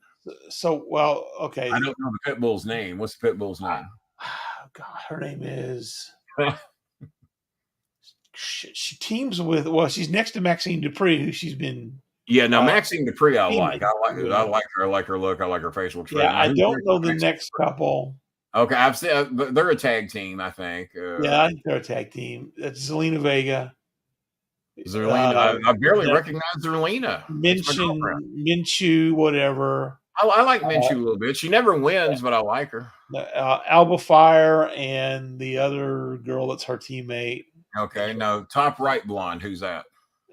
So, well, okay. I don't know the pit bull's name. What's the pit bull's name? God, her name is. She teams with. Well, she's next to Maxine Dupree, who she's been. Yeah, now Maxine Dupree, I like her. I like her look. I like her facial expression. Yeah, I don't know the next couple. Okay, I've seen. They're a tag team, I think. Yeah, I think they're a tag team. That's Zelina Vega. Zerlina, I barely recognize Zerlina. Minshew, whatever. I like Minshew a little bit. She never wins, but I like her. Alba Fire and the other girl that's her teammate. Okay, no, top right blonde. Who's that?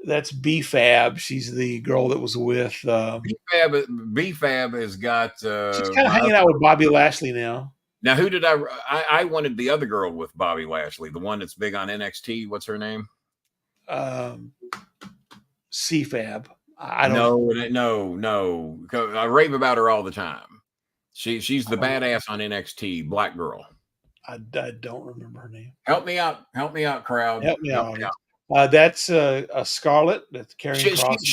That's B-Fab. She's the girl that was with B-Fab has got. She's kind of hanging out with Bobby Lashley now. Now, who did I wanted the other girl with Bobby Lashley, the one that's big on NXT. What's her name? C-Fab. No. I rave about her all the time. She's the badass on NXT, black girl. I don't remember her name. Help me out, crowd. Help me out. That's a Scarlett. That's carrying Cross.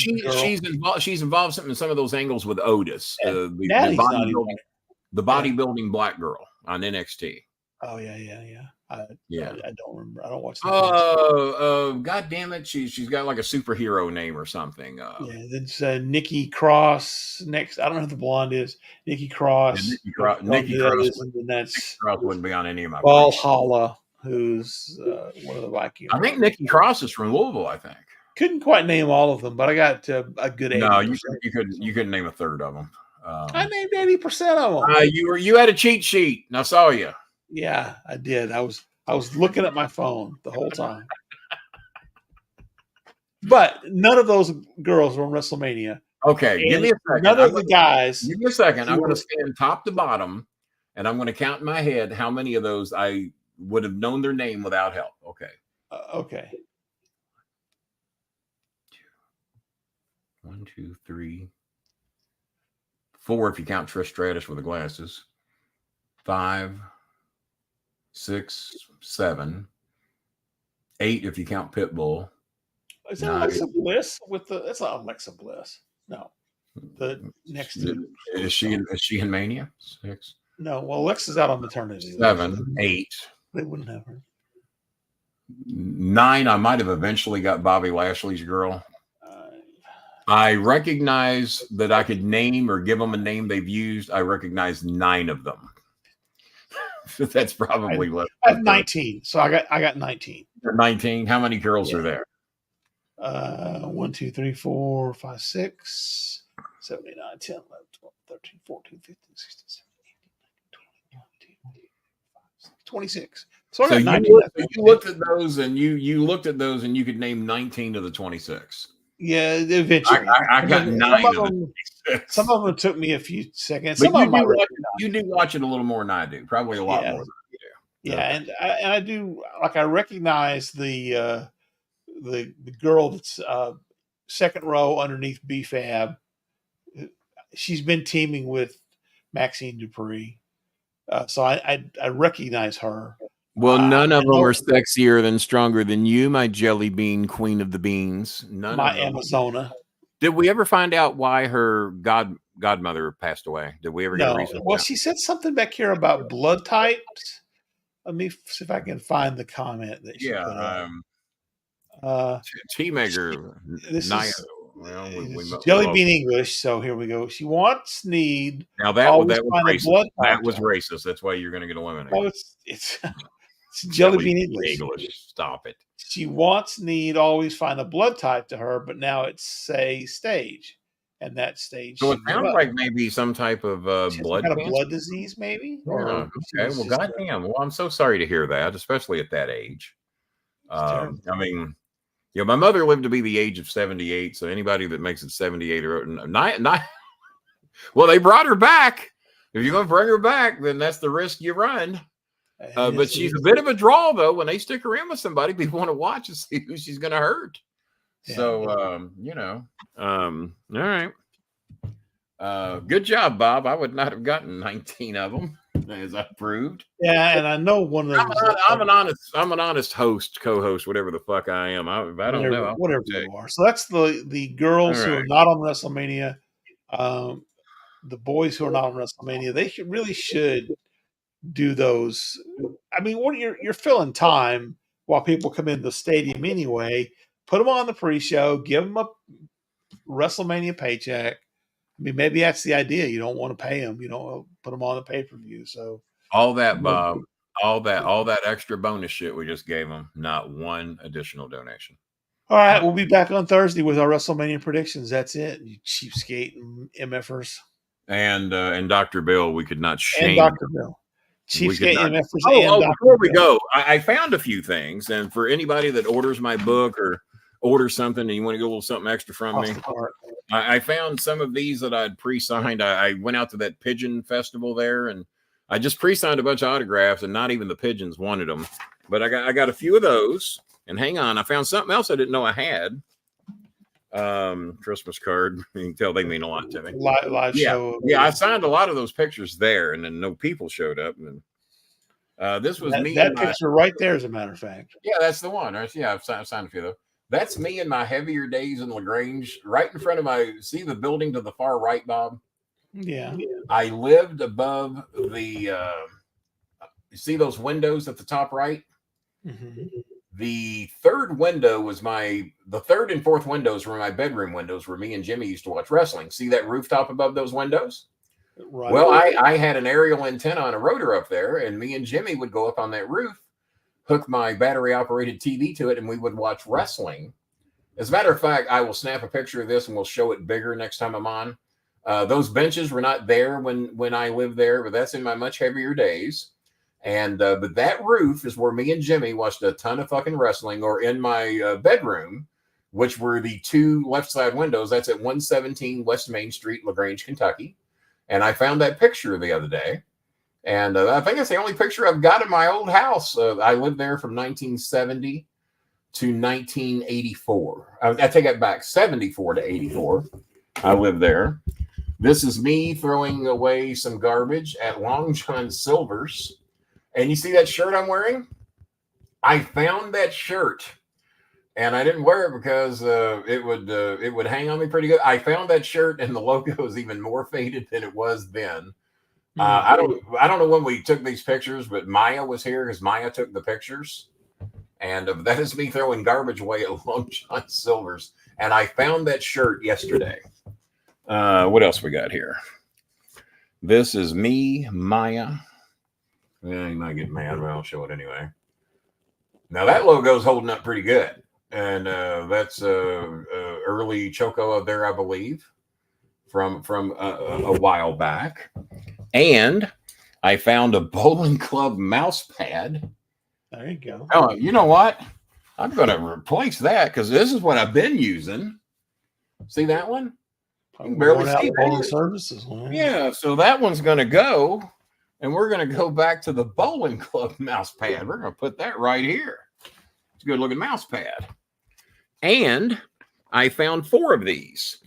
She's involved in some of those angles with Otis, the bodybuilding black girl on NXT. Oh yeah. I don't remember. I don't watch. God damn it! She's got like a superhero name or something. That's Nikki Cross. Next, I don't know who the blonde is. Nikki Cross. Nikki Cross. And that's Cross wouldn't be on any of my. Valhalla, who's one of the Vikings. I think Nikki Cross is from Louisville. I think. Couldn't quite name all of them, but I got a good 80%. No, you couldn't name a third of them. I named 80% of them. You had a cheat sheet, and I saw you. Yeah, I did. I was looking at my phone the whole time. But none of those girls were in WrestleMania. Okay, give me a second. None of the guys. Give me a second. I'm going to scan top to bottom, and I'm going to count in my head how many of those I would have known their name without help. Okay. Okay. 1, 2, 3, 4 if you count Trish Stratus with the glasses. 5, 6, 7, 8 if you count Pitbull. Is that Alexa Bliss that's not Alexa Bliss. No. The next is she in Mania? 6. No, well Alexa's out on maternity. 7, 8. They wouldn't have her. 9, I might have eventually got Bobby Lashley's girl. I recognize that I could name or give them a name they've used. I recognize 9 of them. That's probably what I have 19. So I got 19. 19. How many girls are there? 1, 2, 3, 4, 5, 6, 7, 8, 9, 10, 11, 12, 13, 14, 15, 16, 17, 18, 19, 20, 26. So I got you looked at those and you looked at those and you could name 19 of the 26. Yeah, eventually. I got 9 of them. Some of them took me a few seconds. But you do watch it a little more than I do. Probably a lot more than I do. Yeah, and I do. Like I recognize the girl that's second row underneath B-Fab. She's been teaming with Maxine Dupree, so I recognize her. Well, none of them are sexier than stronger than you, my jelly bean queen of the beans. My Amazona. Did we ever find out why her godmother passed away? Did we ever get a reason? Well, she said something back here about blood types. Let me see if I can find the comment that she put up. T-Maker. This is Jelly Bean English. So here we go. She wants need. Now that was racist. That was racist. That's why you're going to get eliminated. Oh, it's Jelly Bean English. Stop it. She wants need always find a blood type to her, but now it's say stage. and that stage. So it she sounds was. like maybe some type of She's blood got a cancer. blood disease, maybe. Yeah, Or okay. Well, just, goddamn. Well, I'm so sorry to hear that, especially at that age. terrible. I mean, my mother lived to be the age of 78. So anybody that makes it 78 or not, well, they brought her back. If you're going to bring her back, then that's the risk you run. But she's a bit of a draw, though. When they stick her in with somebody, people want to watch and see who she's going to hurt. Yeah. So, all right. Good job, Bob. I would not have gotten 19 of them, as I proved. Yeah, and I know one of them. I'm an honest host, co-host, whatever the fuck I am. I don't know. Whatever you are. So that's the girls who are not on WrestleMania. The boys who are not on WrestleMania, they should do those. I mean, you're filling time while people come in the stadium anyway. Put them on the pre-show, give them a WrestleMania paycheck. I mean, maybe that's the idea. You don't want to pay them. You don't put them on the pay-per-view. So all that, Bob, all that extra bonus shit we just gave them, not one additional donation. All right, we'll be back on Thursday with our WrestleMania predictions. That's it, you cheapskate and MFers. And Dr. Bill, we could not shame. And Dr. Bill. Cheapskate MFers. Before we go, I found a few things. And for anybody that orders my book or orders something and you want to get a little something extra from me, I found some of these that I'd pre-signed. I went out to that pigeon festival there, and I just pre-signed a bunch of autographs, and not even the pigeons wanted them. But I got a few of those. And hang on, I found something else I didn't know I had. Christmas card. You can tell they mean a lot to me. Live show. Yeah, I signed a lot of those pictures there, and then no people showed up. And this was me. That picture right there, as a matter of fact. Yeah, that's the one. Right? Yeah, I've signed a few of those. That's me in my heavier days in LaGrange, right in front of see the building to the far right, Bob? Yeah. I lived above the, you see those windows at the top right? Mm-hmm. The third window was the third and fourth windows were my bedroom windows where me and Jimmy used to watch wrestling. See that rooftop above those windows? Right. Well, I had an aerial antenna on a rotor up there, and me and Jimmy would go up on that roof, hook my battery operated TV to it, and we would watch wrestling. As a matter of fact, I will snap a picture of this and we'll show it bigger next time I'm on. Those benches were not there when I lived there, but that's in my much heavier days. And but that roof is where me and Jimmy watched a ton of fucking wrestling, or in my bedroom, which were the two left side windows. That's at 117 West Main Street, LaGrange, Kentucky. And I found that picture the other day. And I think it's the only picture I've got in my old house. I lived there from 1970 to 1984. I take it back, 74 to 84. I lived there. This is me throwing away some garbage at Long John Silver's. And you see that shirt I'm wearing? I found that shirt, and I didn't wear it because it would hang on me pretty good. I found that shirt, and the logo is even more faded than it was then. I don't know when we took these pictures, but Maya was here because Maya took the pictures, and that is me throwing garbage away at Long John Silver's. And I found that shirt yesterday. What else we got here? This is me, Maya. Yeah, you might get mad, but I'll show it anyway. Now that logo's holding up pretty good, and that's early Choco up there, I believe, from a while back. And I found a Bolin Club mouse pad. There you go. Oh, you know what? I'm going to replace that because this is what I've been using. See that one? You can barely see Bolin services. Man. Yeah, so that one's going to go. And we're going to go back to the Bolin Club mouse pad. We're going to put that right here. It's a good looking mouse pad. And I found 4 of these.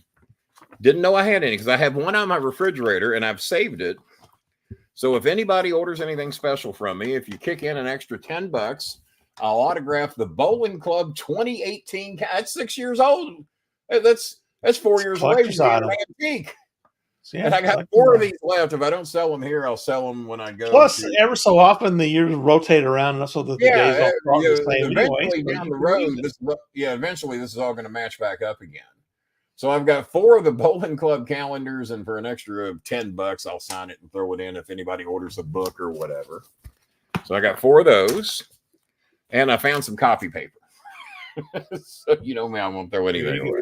Didn't know I had any because I have one on my refrigerator and I've saved it. So if anybody orders anything special from me, if you kick in an extra $10, I'll autograph the Bolin Club 2018. That's 6 years old. That's 4 years away from being antique. Yeah, and I got 4 of these left. If I don't sell them here, I'll sell them when I go. Plus, ever so often the years rotate around, so that the days all the same. Eventually, down the road, eventually this is all going to match back up again. So I've got 4 of the Bolin Club calendars, and for an extra $10, I'll sign it and throw it in if anybody orders a book or whatever. So I got 4 of those, and I found some copy paper. So you know me, I won't throw anything away.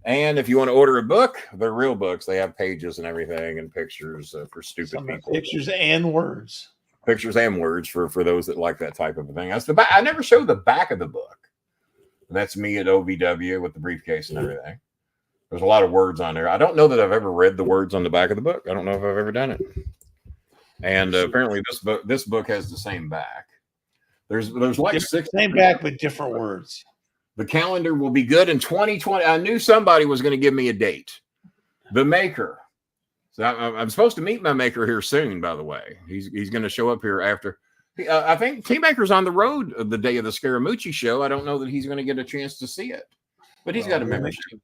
And if you want to order a book, they're real books. They have pages and everything and pictures for stupid people. Pictures and words. Pictures and words for those that like that type of a thing. That's the back. I never show the back of the book. That's me at OVW with the briefcase and everything. There's a lot of words on there. I don't know that I've ever read the words on the back of the book. I don't know if I've ever done it. And apparently this book has the same back. There's like same back but different words. The calendar will be good in 2020. I knew somebody was going to give me a date. The maker. So I'm supposed to meet my maker here soon, by the way. He's going to show up here after. I think T-Maker's on the road the day of the Scaramucci show. I don't know that he's going to get a chance to see it. But he's got a membership.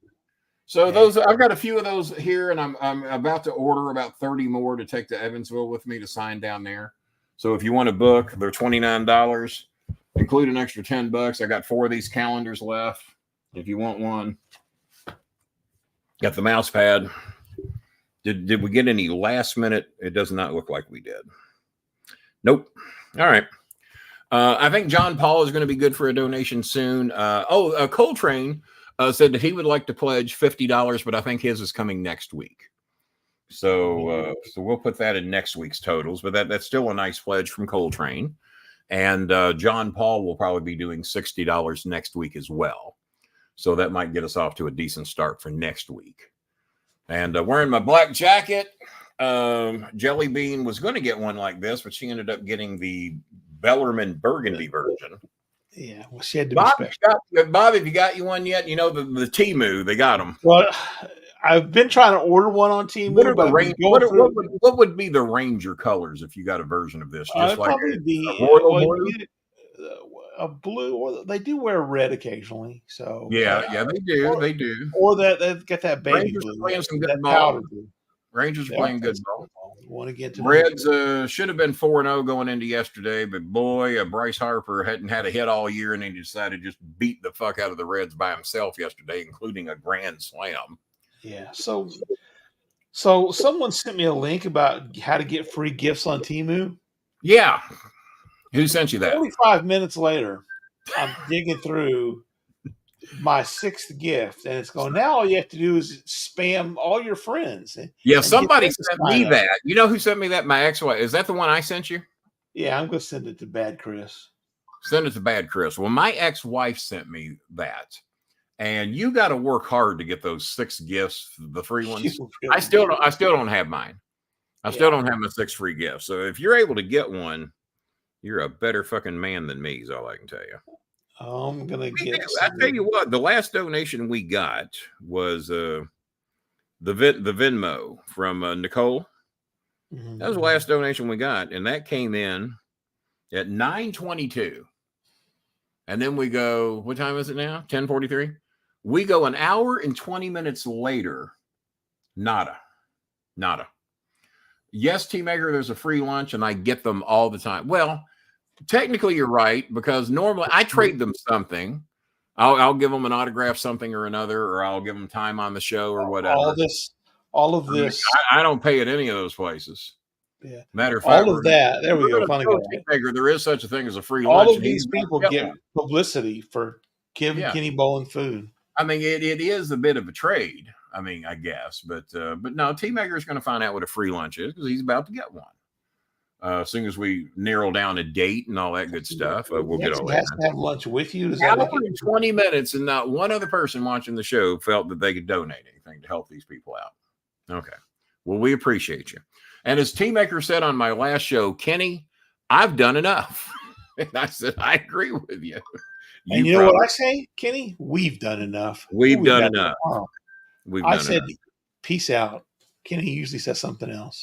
So I've got a few of those here, and I'm about to order about 30 more to take to Evansville with me to sign down there. So if you want a book, they're $29. Include an extra $10. I got 4 of these calendars left. If you want one, got the mouse pad. Did we get any last minute? It does not look like we did. Nope. All right. I think John Paul is going to be good for a donation soon. Coltrane said that he would like to pledge $50, but I think his is coming next week. So we'll put that in next week's totals. But that's still a nice pledge from Coltrane. And John Paul will probably be doing $60 next week as well. So that might get us off to a decent start for next week. And wearing my black jacket, Jelly Bean was going to get one like this, but she ended up getting the Bellarmine Burgundy version. Yeah, well, she had to be special. Bob, have you got you one yet? You know, the Temu, they got them. Well, I've been trying to order one on Temu. What would be the Ranger colors if you got a version of this? Just like a blue, or they do wear red occasionally. So yeah, they do. Or that they've got that baby Rangers blue, playing some good ball. Rangers playing good ball. Want to get to Reds should have been 4-0 going into yesterday, but boy, Bryce Harper hadn't had a hit all year, and he decided to just beat the fuck out of the Reds by himself yesterday, including a grand slam. Yeah. So someone sent me a link about how to get free gifts on Temu. Yeah. Who sent you that? 45 minutes later, I'm digging through my 6th gift, and it's going, now all you have to do is spam all your friends. Yeah, somebody sent me that. You know who sent me that? My ex-wife. Is that the one I sent you? Yeah, I'm going to send it to Bad Chris. Send it to Bad Chris. Well, my ex-wife sent me that. And you got to work hard to get those 6 gifts, the free ones. I still don't have mine. I still don't have my 6 free gifts. So if you're able to get one, you're a better fucking man than me, is all I can tell you. I'm gonna get. I tell you what, the last donation we got was the Venmo from Nicole. Mm-hmm. That was the last donation we got, and that came in at 9:22. And then we go. What time is it now? 10:43. We go an hour and 20 minutes later. Nada. Yes, T-Maker, there's a free lunch, and I get them all the time. Well, technically, you're right, because normally I trade them something. I'll give them an autograph, something or another, or I'll give them time on the show or whatever. All of this. I don't pay at any of those places. Yeah. Matter of fact, all of that. There we go. Funny T-Maker, there is such a thing as a free all lunch. All of these people get publicity for giving Kenny Bolin food. I mean, it is a bit of a trade. I mean, I guess, but no, T-Maker is going to find out what a free lunch is because he's about to get one. As soon as we narrow down a date and all that good stuff, we'll get all that. He has to have lunch with you. Does that 20 minutes, and not one other person watching the show felt that they could donate anything to help these people out. Okay. Well, we appreciate you. And as T-Maker said on my last show, Kenny, I've done enough. And I said, I agree with you. And you know what I say, Kenny? We've done enough. We've done enough. I said, peace out. Kenny usually says something else.